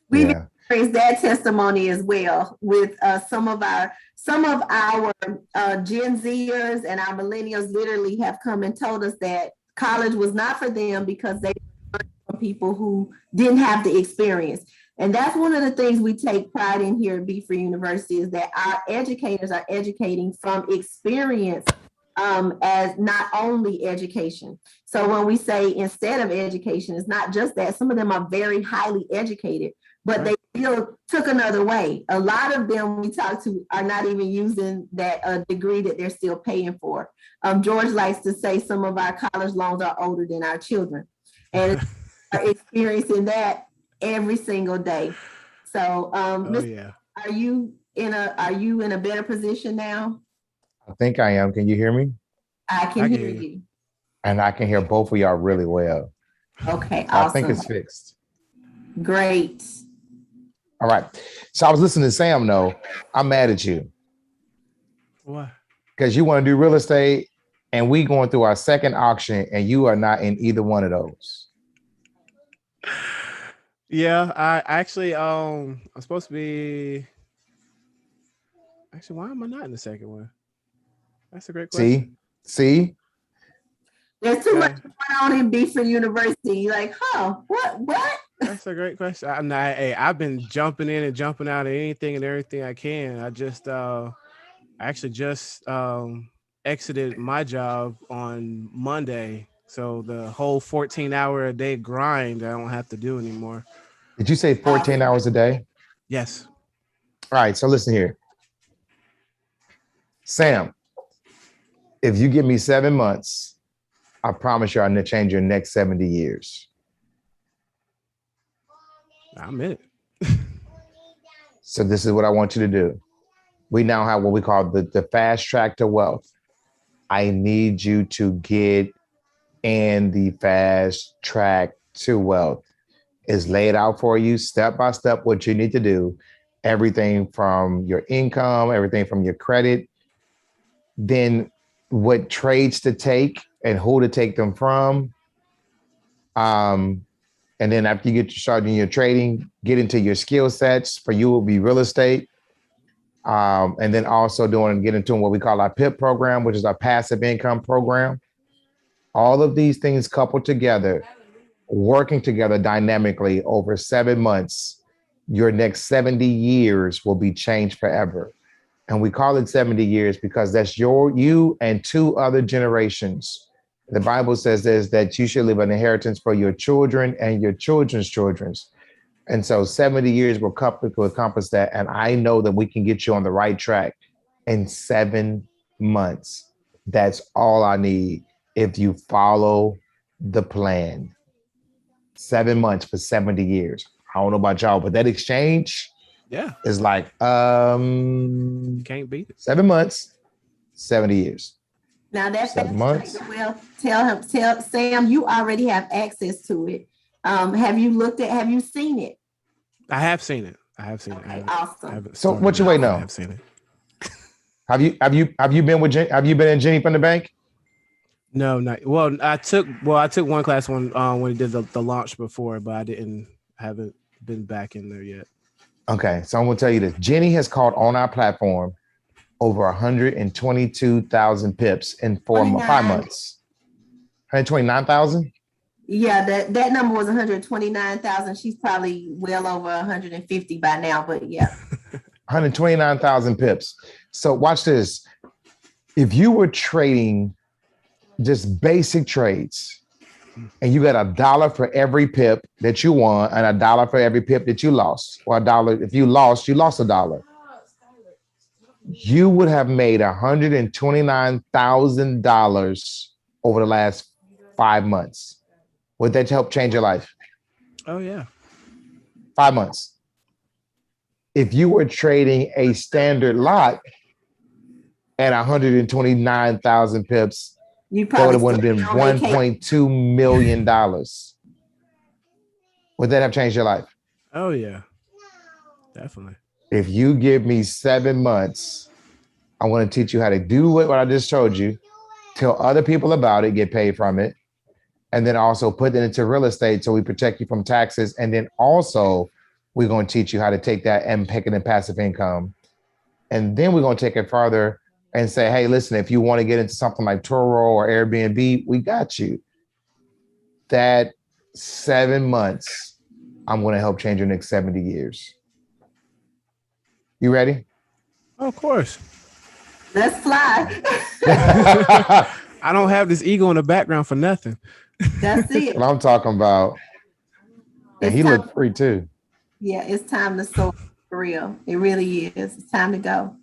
We've experienced that testimony as well with some of our Gen Zers and our millennials literally have come and told us that college was not for them because they were from people who didn't have the experience. And that's one of the things we take pride in here at Be Free University is that our educators are educating from experience as not only education. So when we say instead of education, it's not just that. Some of them are very highly educated, but they still took another way. A lot of them we talk to are not even using that degree that they're still paying for. George likes to say some of our college loans are older than our children, and are experiencing that every single day. So, are you in a better position now? I think I am. Can you hear me? I can hear you. And I can hear both of y'all really well. Okay, awesome. I think it's fixed. Great. All right. So I was listening to Sam. No, I'm mad at you. What? Because you want to do real estate and we going through our second auction and you are not in either one of those. Yeah, I actually I'm supposed to be. Actually, why am I not in the second one? That's a great question. See? There's too much going on in Be Free University. Like, what? That's a great question. I've been jumping in and jumping out of anything and everything I can. I just exited my job on Monday. So the whole 14-hour a day grind I don't have to do anymore. Did you say 14 hours a day? Yes. All right, so listen here. Sam, if you give me 7 months, I promise you I'm gonna change your next 70 years. I'm in it. So this is what I want you to do. We now have what we call the fast track to wealth. I need you to get in the fast track to wealth. It's laid out for you step by step what you need to do. Everything from your income, everything from your credit, then what trades to take and who to take them from. And then after you get started in your trading, get into your skill sets. For you will be real estate. And then also get into what we call our PIP program, which is our passive income program. All of these things coupled together, working together dynamically over 7 months, your next 70 years will be changed forever. And we call it 70 years because that's you and 2 other generations. The Bible says is that you should leave an inheritance for your children and your children's children's. And so 70 years will accomplish that. And I know that we can get you on the right track in 7 months. That's all I need if you follow the plan. 7 months for 70 years. I don't know about y'all, but that exchange is like can't beat it. 7 months, 70 years. Now that's 7 months. Well, tell Sam, you already have access to it. Have you seen it? I have seen it. Okay, awesome. So what you waiting on? I have seen it. Have you been in Jenny from the bank? No, not well. I took one class when we did the launch before, but haven't been back in there yet. Okay, so I'm gonna tell you this. Jenny has called on our platform over 122,000 pips in 5 months. 129,000? Yeah, that number was 129,000. She's probably well over 150 by now, but yeah. 129,000 pips. So watch this. If you were trading just basic trades and you got $1 for every pip that you won and $1 for every pip that you lost, or $1, if you lost $1. You would have made $129,000 over the last 5 months. Would that help change your life? Oh, yeah. 5 months. If you were trading a standard lot at 129,000 pips, you probably would have been $1.2 million. Would that have changed your life? Oh, yeah. Definitely. If you give me 7 months, I want to teach you how to do what I just told you, tell other people about it, get paid from it, and then also put it into real estate so we protect you from taxes. And then also we're going to teach you how to take that and pick it in passive income. And then we're going to take it further and say, hey, listen, if you want to get into something like Turo or Airbnb, we got you. That 7 months, I'm going to help change your next 70 years. You ready? Of course. Let's fly. I don't have this ego in the background for nothing. That's it. What I'm talking about. And It's he time- looked free too. Yeah, it's time to soar for real. It really is. It's time to go.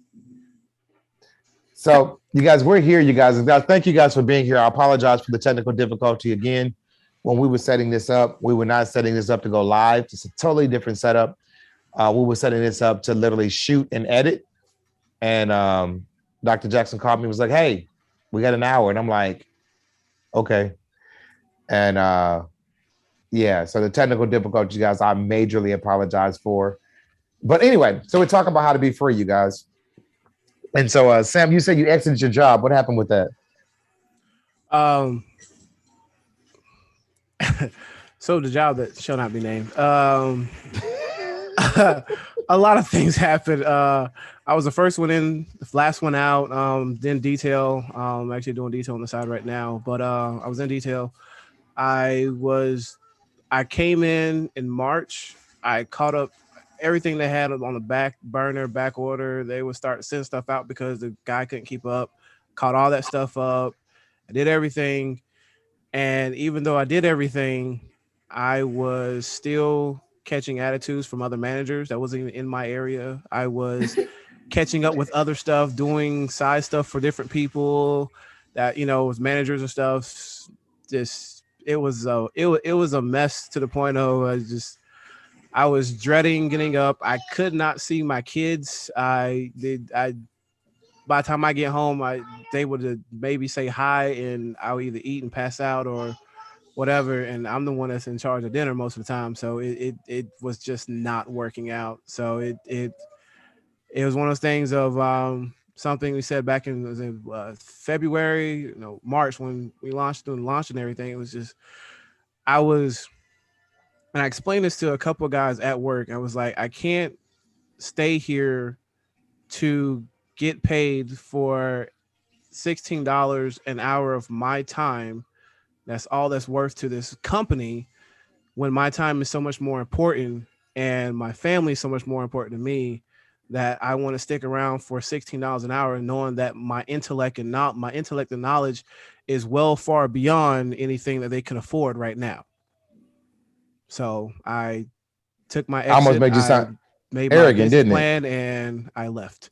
So you guys, we're here, you guys. Thank you guys for being here. I apologize for the technical difficulty again. When we were setting this up, we were not setting this up to go live. It's a totally different setup. We were setting this up to literally shoot and edit. And Dr. Jackson called me and was like, hey, we got an hour. And I'm like, okay. And yeah, so the technical difficulties, you guys, I majorly apologize for. But anyway, so we're talking about how to be free, you guys. And so, Sam, you said you exited your job. What happened with that? So the job that shall not be named. A lot of things happened. I was the first one in, the last one out. Then detail. Actually doing detail on the side right now. But I was in detail. I came in March. I caught up everything they had on the back burner, back order. They would start sending stuff out because the guy couldn't keep up. Caught all that stuff up. I did everything. And even though I did everything, I was still catching attitudes from other managers that wasn't even in my area. I was catching up with other stuff, doing side stuff for different people that, you know, was managers and stuff. Just, it was a mess to the point of I was dreading getting up. I could not see my kids. By the time I get home, they would maybe say hi and I'll either eat and pass out or whatever. And I'm the one that's in charge of dinner most of the time. So it was just not working out. So it was one of those things of something we said back in February, March when we launched doing launch and everything. It was just, and I explained this to a couple of guys at work. I was like, I can't stay here to get paid for $16 an hour of my time. That's all that's worth to this company when my time is so much more important and my family is so much more important to me, that I want to stick around for $16 an hour, knowing that my intellect and knowledge is well far beyond anything that they can afford right now. So I took my exit. Almost made you sound made arrogant, my didn't it? plan, and I left.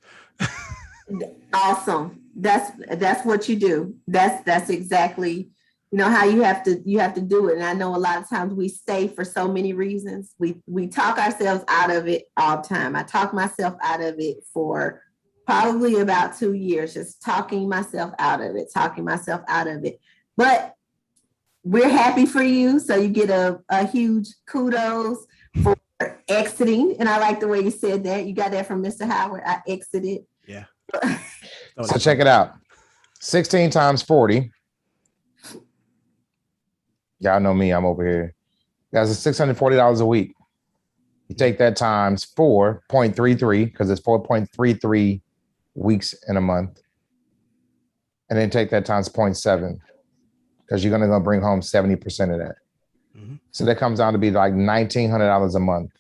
Awesome. That's what you do. That's exactly, how you have to do it. And I know a lot of times we stay for so many reasons. We talk ourselves out of it all the time. I talk myself out of it for probably about 2 years, just talking myself out of it. But we're happy for you. So you get a huge kudos for exiting. And I like the way you said that. You got that from Mr. Howard. I exited. Yeah. So check it out. 16 times 40. Y'all know me, I'm over here. That's $640 a week. You take that times 4.33, because it's 4.33 weeks in a month. And then take that times 0.7, because you're gonna bring home 70% of that. Mm-hmm. So that comes down to be like $1,900 a month.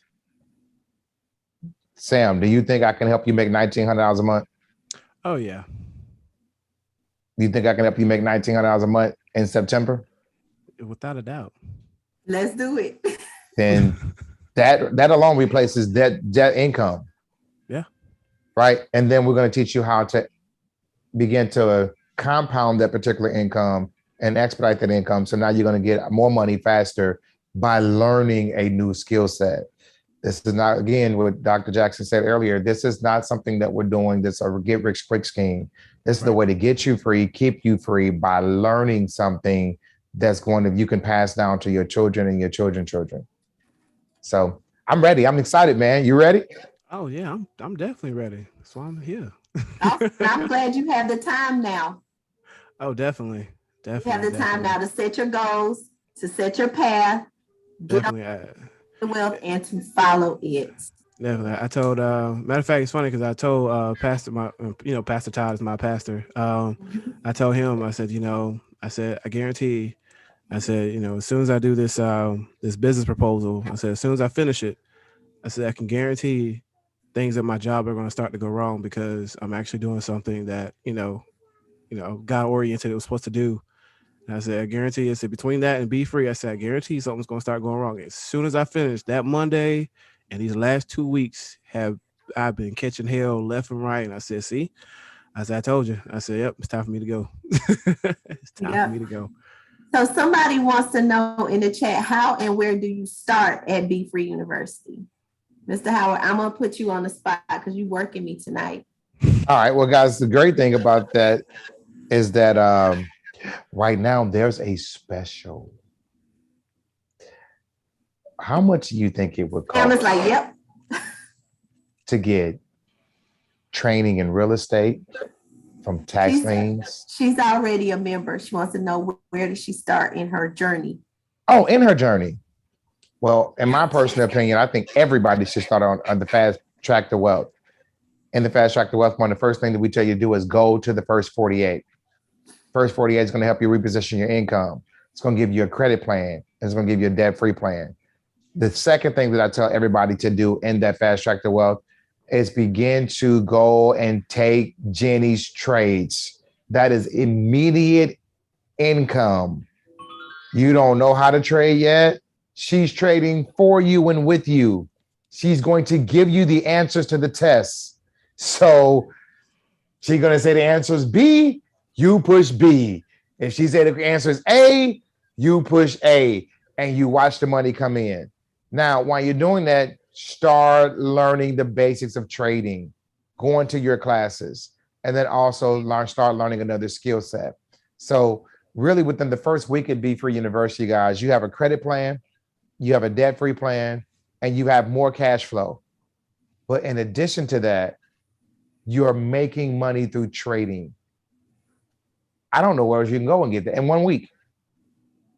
Sam, do you think I can help you make $1,900 a month? Oh yeah. Do you think I can help you make $1,900 a month in September? Without a doubt. Let's do it. Then that alone replaces debt income. Yeah. Right. And then we're going to teach you how to begin to compound that particular income and expedite that income. So now you're going to get more money faster by learning a new skill set. This is not, again, what Dr. Jackson said earlier, this is not something that we're doing that's a get rich quick scheme. This is the way to get you free, keep you free by learning something that's you can pass down to your children and your children's children. So I'm ready. I'm excited, man. You ready? Oh yeah, I'm definitely ready. That's why I'm here. I'm glad you have the time now. Oh, definitely. You have the time now to set your goals, to set your path, get on the wealth, and to follow it. Definitely. I told, matter of fact, it's funny because I told Pastor Todd is my pastor. I told him, I said, I guarantee I said, as soon as I do this this business proposal, I said, as soon as I finish it, I said, I can guarantee things at my job are going to start to go wrong because I'm actually doing something that, God oriented it was supposed to do. And I said, I guarantee I said, between that and Be Free, I said, I guarantee something's going to start going wrong. As soon as I finish that Monday and these last 2 weeks I've been catching hell left and right. And I said, see, I told you. I said, yep, it's time for me to go. It's time Yep. for me to go. So somebody wants to know in the chat, how and where do you start at Be Free University? Mr. Howard, I'm gonna put you on the spot because you're working me tonight. All right. Well, guys, the great thing about that is that right now there's a special. How much do you think it would I was cost like, yep. to get training in real estate from tax She's- liens? She's already a member. She wants to know where does she start in her journey? Oh, in her journey. Well, in my personal opinion, I think everybody should start on the Fast Track to Wealth. In the Fast Track to Wealth one, the first thing that we tell you to do is go to the first 48. First 48 is going to help you reposition your income. It's going to give you a credit plan. It's going to give you a debt-free plan. The second thing that I tell everybody to do in that Fast Track to Wealth is begin to go and take Jenny's trades. That is immediate income. You don't know how to trade yet? She's trading for you and with you. She's going to give you the answers to the tests. So she's going to say the answer is B, you push B. If she said the answer is A, you push A, and you watch the money come in. Now, while you're doing that, start learning the basics of trading, going to your classes, and then also start learning another skill set. So really within the first week at Be Free University, guys, you have a credit plan, you have a debt-free plan, and you have more cash flow. But in addition to that, you're making money through trading. I don't know where else you can go and get that in 1 week.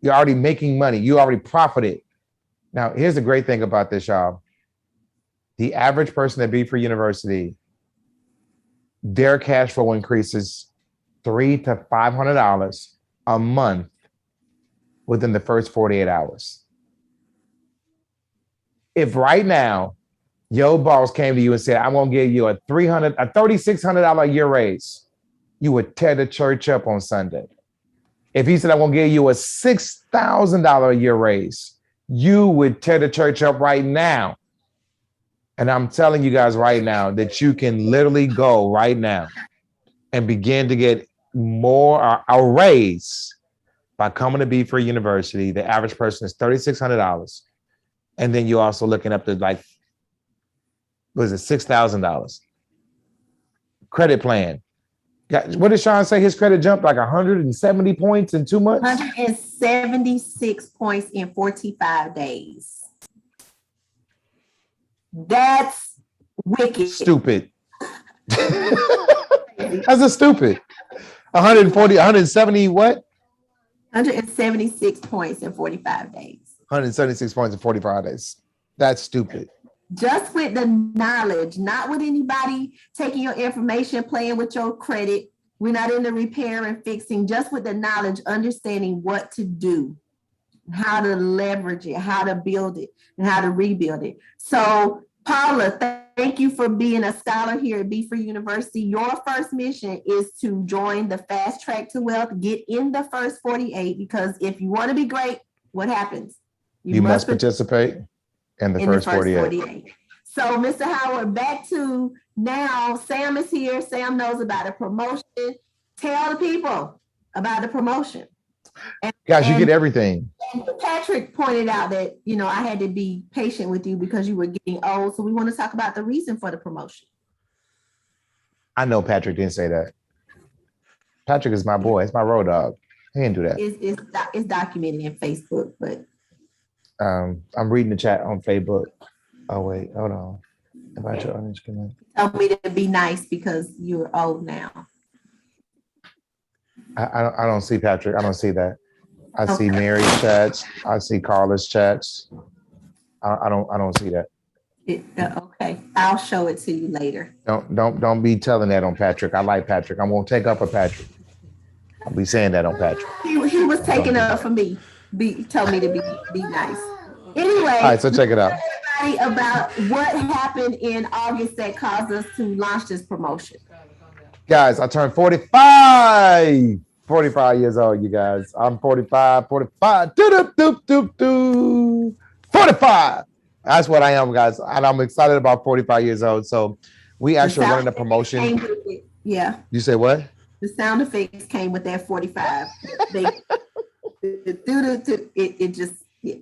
You're already making money. You already profited. Now, here's the great thing about this, y'all. The average person at Be Free University, their cash flow increases $300 to $500 a month within the first 48 hours. If right now your boss came to you and said, I'm going to give you a $3,600 a year raise, you would tear the church up on Sunday. If he said, I'm going to give you a $6,000 a year raise, you would tear the church up right now. And I'm telling you guys right now that you can literally go right now and begin to get more a raise by coming to Be Free University. The average person is $3,600. And then you're also looking up to like, what is it, $6,000. Credit plan. What did Sean say? His credit jumped like 170 points in 2 months? 176 points in 45 days. That's wicked. Stupid. That's a stupid. 140, 170 what? 176 points in 45 days. 176 points in 45 days. That's stupid. Just with the knowledge, not with anybody taking your information, playing with your credit. We're not in the repair and fixing, just with the knowledge, understanding what to do, how to leverage it, how to build it, and how to rebuild it. So, Paula, thank you for being a scholar here at Be Free University. Your first mission is to join the Fast Track to Wealth, get in the first 48, because if you want to be great, what happens? You must participate in the first 48. So, Mr. Howard, back to now. Sam is here. Sam knows about a promotion. Tell the people about the promotion. Guys, you get everything. And Patrick pointed out that, I had to be patient with you because you were getting old. So we want to talk about the reason for the promotion. I know Patrick didn't say that. Patrick is my boy. It's my road dog. He didn't do that. It's documented in Facebook, but I'm reading the chat on Facebook. Oh wait, hold on. About your orange connect. tell me to be nice because you're old now. I don't see Patrick. I don't see that. I see Mary's chats. I see Carla's chats. I don't see that. Okay, I'll show it to you later. Don't be telling that on Patrick. I like Patrick. I won't take up for Patrick. I'll be saying that on Patrick. He was taking up for me. told me to be nice. Anyway, All right, so check it out. everybody about what happened in August that caused us to launch this promotion. Guys, I turned 45. 45 years old, you guys. I'm 45. 45. That's what I am, guys. And I'm excited about 45 years old. So we actually running a promotion. Yeah. You say what? The sound effects came with that 45. It just, yeah.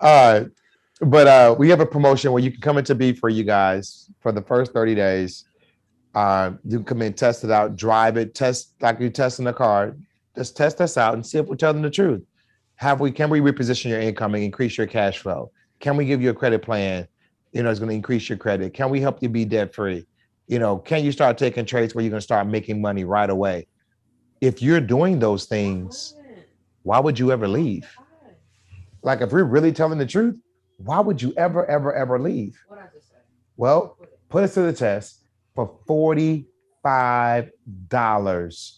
All right. But we have a promotion where you can come into Be Free, you guys, for the first 30 days. You can come in, test it out, drive it, test like you're testing a car. Just test us out and see if we're telling the truth. Can we reposition your income and increase your cash flow? Can we give you a credit plan? It's going to increase your credit. Can we help you be debt free? Can you start taking trades where you're going to start making money right away? If you're doing those things, why would you ever leave? Like, if we're really telling the truth, why would you ever leave? Well, put us to the test. For $45,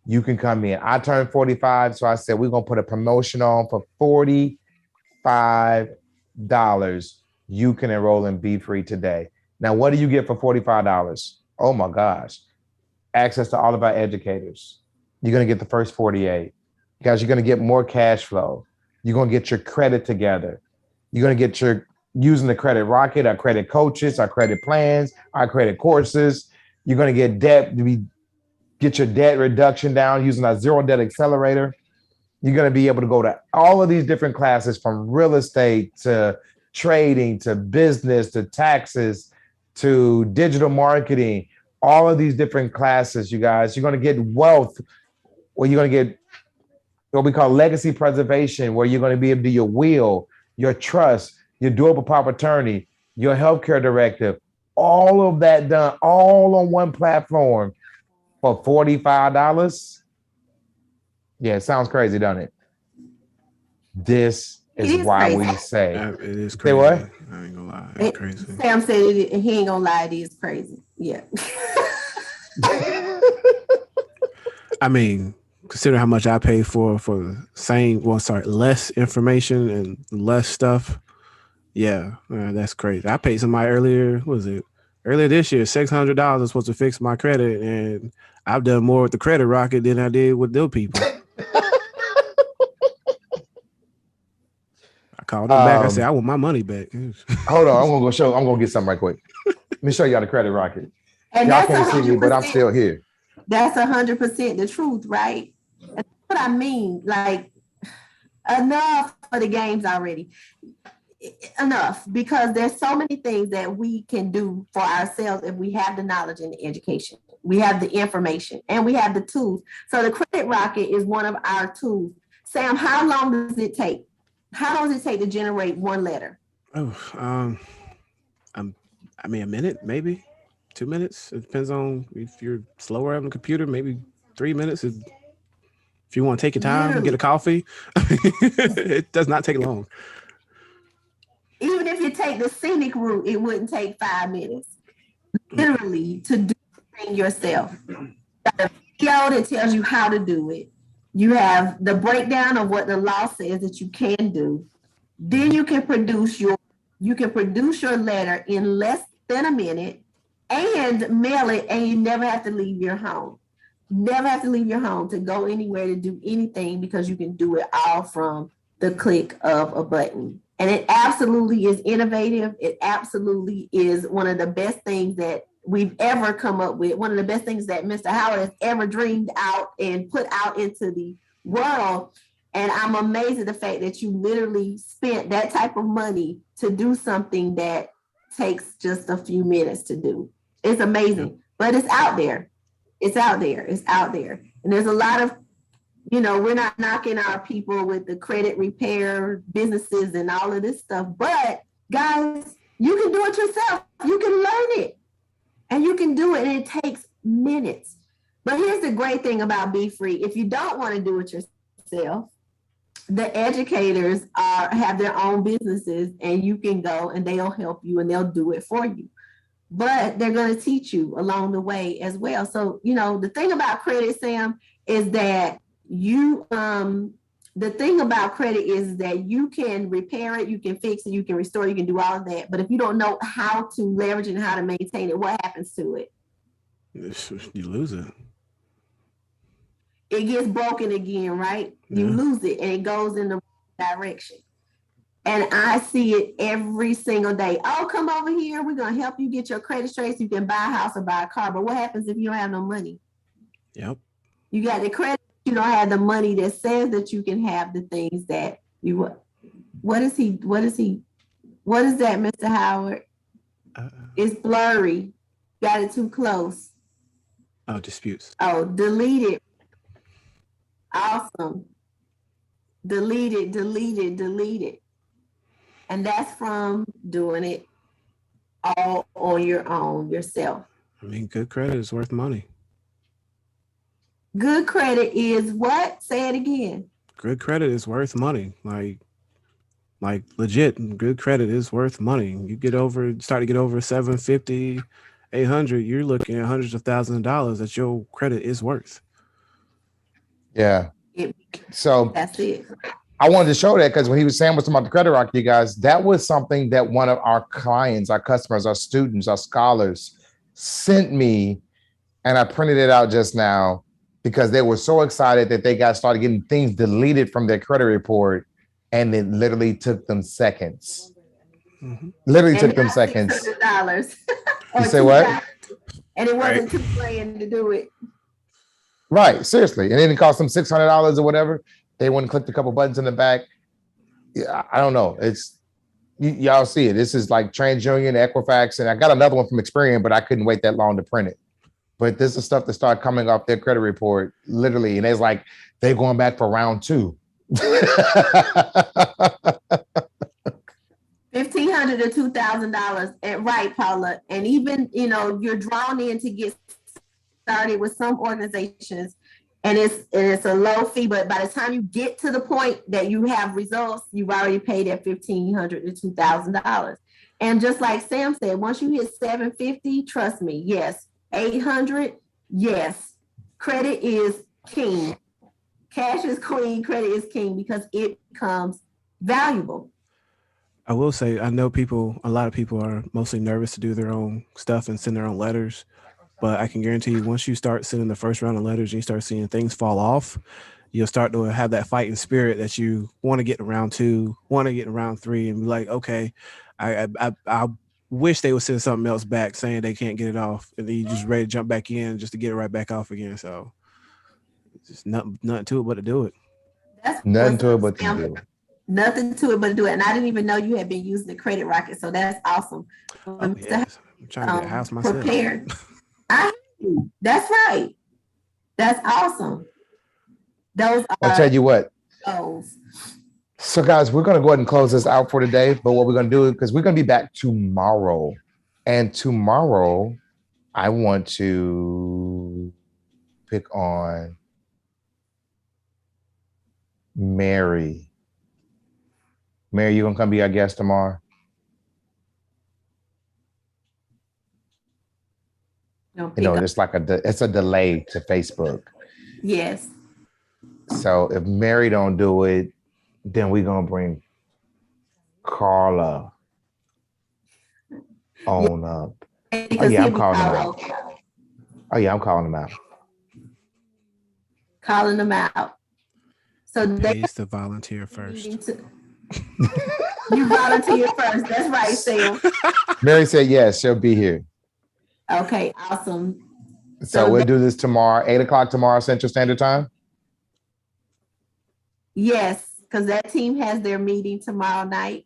you can come in. I turned 45, so I said we're going to put a promotion on for $45. You can enroll in Be Free today. Now, what do you get for $45? Oh my gosh. Access to all of our educators. You're going to get the first 48. Guys, you're going to get more cash flow. You're going to get your credit together. You're going to get using the Credit Rocket, our credit coaches, our credit plans, our credit courses. You're going to get your debt reduction down using our Zero Debt Accelerator. You're going to be able to go to all of these different classes, from real estate to trading to business to taxes to digital marketing, all of these different classes, you guys. You're going to get wealth, or you're going to get what we call legacy preservation, where you're going to be able to do your will, your trust, your durable power of attorney, your healthcare directive, all of that done all on one platform for $45. Yeah, it sounds crazy, doesn't it? This is why crazy. We say it is crazy. Say what? I ain't gonna lie, it's crazy. Sam said it, and he ain't gonna lie, it is crazy. Yeah. I mean, consider how much I pay for less information and less stuff. Yeah, that's crazy. I paid somebody earlier this year, $600 was supposed to fix my credit, and I've done more with the Credit Rocket than I did with those people. I called them back. I said, I want my money back. Hold on, I'm gonna get something right quick. Let me show y'all the Credit Rocket. And y'all can't see me, but I'm still here. That's 100% the truth, right? That's what I mean. Like, enough for the games already. Enough, because there's so many things that we can do for ourselves if we have the knowledge and the education. We have the information and we have the tools. So the Credit Rocket is one of our tools. Sam, how long does it take? How long does it take to generate one letter? A minute, maybe 2 minutes. It depends on if you're slower on the computer, maybe 3 minutes. If you want to take your time and get a coffee, it does not take long. Even if you take the scenic route, it wouldn't take 5 minutes. Literally, to do the thing yourself. You got a video that tells you how to do it. You have the breakdown of what the law says that you can do. Then you can produce your letter in less than a minute and mail it, and you never have to leave your home. Never have to leave your home to go anywhere to do anything, because you can do it all from the click of a button. And it absolutely is innovative. It absolutely is one of the best things that we've ever come up with. One of the best things that Mr. Howard has ever dreamed out and put out into the world. And I'm amazed at the fact that you literally spent that type of money to do something that takes just a few minutes to do. It's amazing, but it's out there. It's out there. It's out there. And there's a lot of, we're not knocking our people with the credit repair businesses and all of this stuff, but guys, you can do it yourself. You can learn it and you can do it. And it takes minutes. But here's the great thing about Be Free. If you don't want to do it yourself, the educators have their own businesses, and you can go and they'll help you and they'll do it for you. But they're going to teach you along the way as well. So, the thing about credit, Sam, is that the thing about credit is that you can repair it, you can fix it, you can restore, you can do all of that. But if you don't know how to leverage and how to maintain it, what happens to it? You lose it. It gets broken again, right? You Yeah. lose it and it goes in the wrong direction. And I see it every single day. Oh, come over here. We're going to help you get your credit straight so you can buy a house or buy a car. But what happens if you don't have no money? Yep. You got the credit, you don't have the money that says that you can have the things that you want. What is that, Mr. Howard? It's blurry. Got it too close. Oh, disputes. Oh, delete it. Awesome. Delete it. And that's from doing it all on your own, yourself. I mean, good credit is worth money. Good credit is what? Say it again. Good credit is worth money. Like legit, good credit is worth money. You start to get over 750, 800, you're looking at hundreds of thousands of dollars that your credit is worth. Yeah. It- So That's it. I wanted to show that because when he was saying what's about the credit rock, you guys, that was something that one of our clients, our customers, our students, our scholars sent me, and I printed it out just now because they were so excited that they started getting things deleted from their credit report, and it literally took them seconds. Mhm. Literally And took them not seconds. $600. You Or say what? $2,000. And it wasn't too grand to do it. Right, seriously, and then it cost them $600 or whatever. They went and clicked a couple buttons in the back. Yeah, I don't know. It's y'all see it. This is like TransUnion, Equifax, and I got another one from Experian, but I couldn't wait that long to print it. But this is stuff that started coming off their credit report, literally, and it's like they're going back for round 2. $1,500 to $2,000. And right, Paula. And even, you're drawn in to get started with some organizations, and it's a low fee, but by the time you get to the point that you have results, you've already paid that $1,500 to $2,000. And just like Sam said, once you hit 750, trust me, yes. 800, yes. Credit is king. Cash is queen, credit is king, because it becomes valuable. I will say, I know a lot of people are mostly nervous to do their own stuff and send their own letters. But I can guarantee you, once you start sending the first round of letters and you start seeing things fall off, you'll start to have that fighting spirit that you want to get in round 2, want to get in round 3, and be like, okay, I wish they would send something else back saying they can't get it off, and then you just ready to jump back in just to get it right back off again. So it's just nothing to it but to do it. That's Nothing to it what's but to do it. Nothing to it but to do it. And I didn't even know you had been using the Credit Rocket, so that's awesome. Oh, yes. I'm trying to get a house myself. Prepared. That's right. That's awesome. Those I'll tell you what. goals. So, guys, we're going to go ahead and close this out for today. But what we're going to do, because we're going to be back tomorrow. And tomorrow, I want to pick on Mary. Mary, you going to come be our guest tomorrow? It's like it's a delay to Facebook. Yes. So if Mary don't do it, then we're gonna bring Carla on up. Oh yeah, I'm calling them out. Oh yeah, I'm calling them out. Calling them out. So they Pays to volunteer first. You volunteer first. That's right, Sam. Mary said yes, she'll be here. Okay, awesome. So we'll do this tomorrow, 8:00 tomorrow, Central Standard Time. Yes, because that team has their meeting tomorrow night.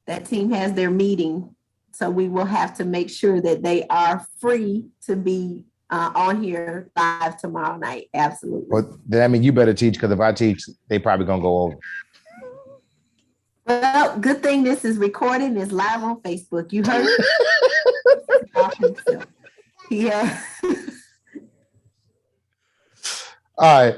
That team has their meeting. So we will have to make sure that they are free to be on here live tomorrow night. Absolutely. Well, then I mean, you better teach, because if I teach, they probably gonna go over. Well, good thing this is recorded and is live on Facebook. You heard it? Yeah. All right.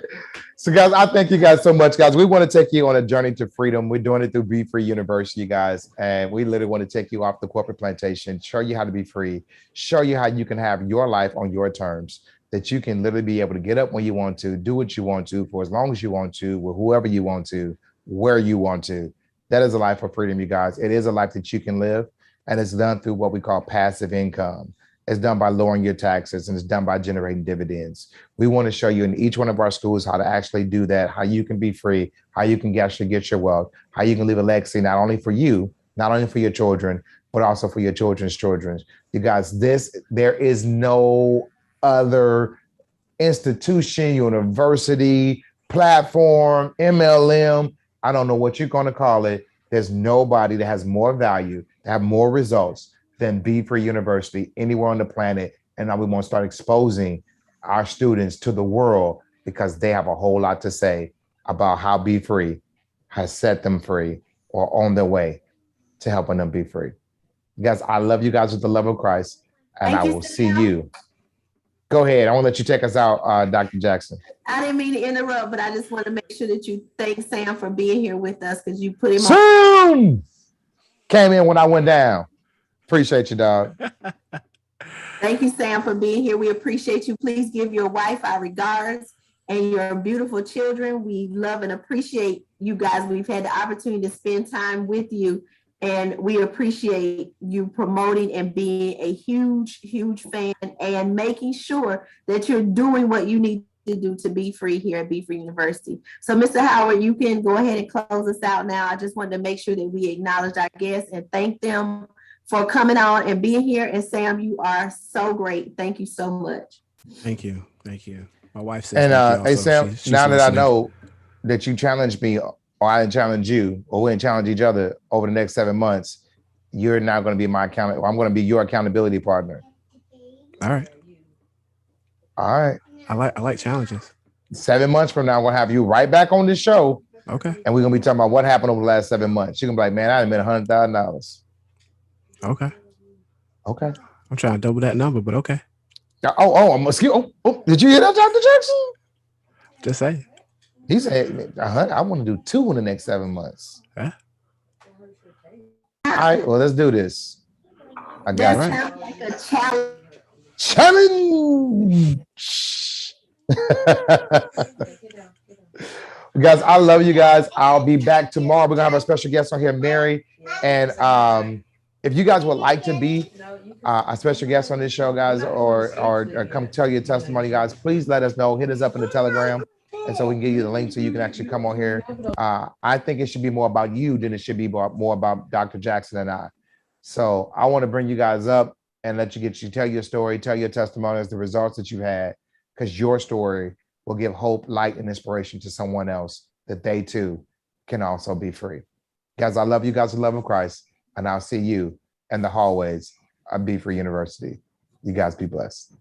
So, guys, I thank you guys so much, guys. We want to take you on a journey to freedom. We're doing it through Be Free University, guys. And we literally want to take you off the corporate plantation, show you how to be free, show you how you can have your life on your terms. that you can literally be able to get up when you want to, do what you want to, for as long as you want to, with whoever you want to, where you want to. That is a life of freedom, you guys. It is a life that you can live, and it's done through what we call passive income. It's done by lowering your taxes, and it's done by generating dividends. We want to show you in each one of our schools how to actually do that, how you can be free, how you can actually get your wealth, how you can leave a legacy, not only for you, not only for your children, but also for your children's children. You guys, there is no other institution, university, platform, MLM, I don't know what you're going to call it. There's nobody that has more value, that have more results than Be Free University anywhere on the planet. And now we want to start exposing our students to the world because they have a whole lot to say about how Be Free has set them free or on their way to helping them be free. Guys, I love you guys with the love of Christ, and Thank I you, will see Sam. you. Go ahead. I want to let you take us out, Dr. Jackson. I didn't mean to interrupt, but I just want to make sure that you thank Sam for being here with us because you put him on. Soon came in when I went down. Appreciate you, dog. Thank you, Sam, for being here. We appreciate you. Please give your wife our regards and your beautiful children. We love and appreciate you guys. We've had the opportunity to spend time with you, and we appreciate you promoting and being a huge, huge fan and making sure that you're doing what you need to do to be free here at Be Free University. So, Mr. Howard, you can go ahead and close us out now. I just wanted to make sure that we acknowledge our guests and thank them for coming on and being here. And Sam, you are so great. Thank you so much. Thank you. Thank you. My wife says And thank you hey, also. Sam, She's now that I listening. know that you challenged me, or I didn't challenge you, or we didn't challenge each other over the next 7 months, you're now going to be my account. I'm going to be your accountability partner. All right. All right. I like challenges. 7 months from now, we'll have you right back on this show, Okay. and we're going to be talking about what happened over the last 7 months. You're going to be like, man, I done made $100,000. Okay. Okay. I'm trying to double that number, but okay. Did you hear that, Dr. Jackson? Just say. He said, I want to do 2 in the next 7 months. Huh? All right, well, let's do this. I got That you. sounds like a challenge. Challenge. Guys, I love you guys. I'll be back tomorrow. We're gonna have a special guest on here, Mary. And if you guys would like to be a special guest on this show, guys, or come tell your testimony, guys, please let us know. Hit us up in the Telegram, and so we can give you the link so you can actually come on here. I think it should be more about you than it should be more about Dr. Jackson and I. So I want to bring you guys up and let you tell your story, tell your testimonies, the results that you had, because your story will give hope, light, and inspiration to someone else that they too can also be free. Guys, I love you guys with the love of Christ, and I'll see you in the hallways of Be Free University. You guys be blessed.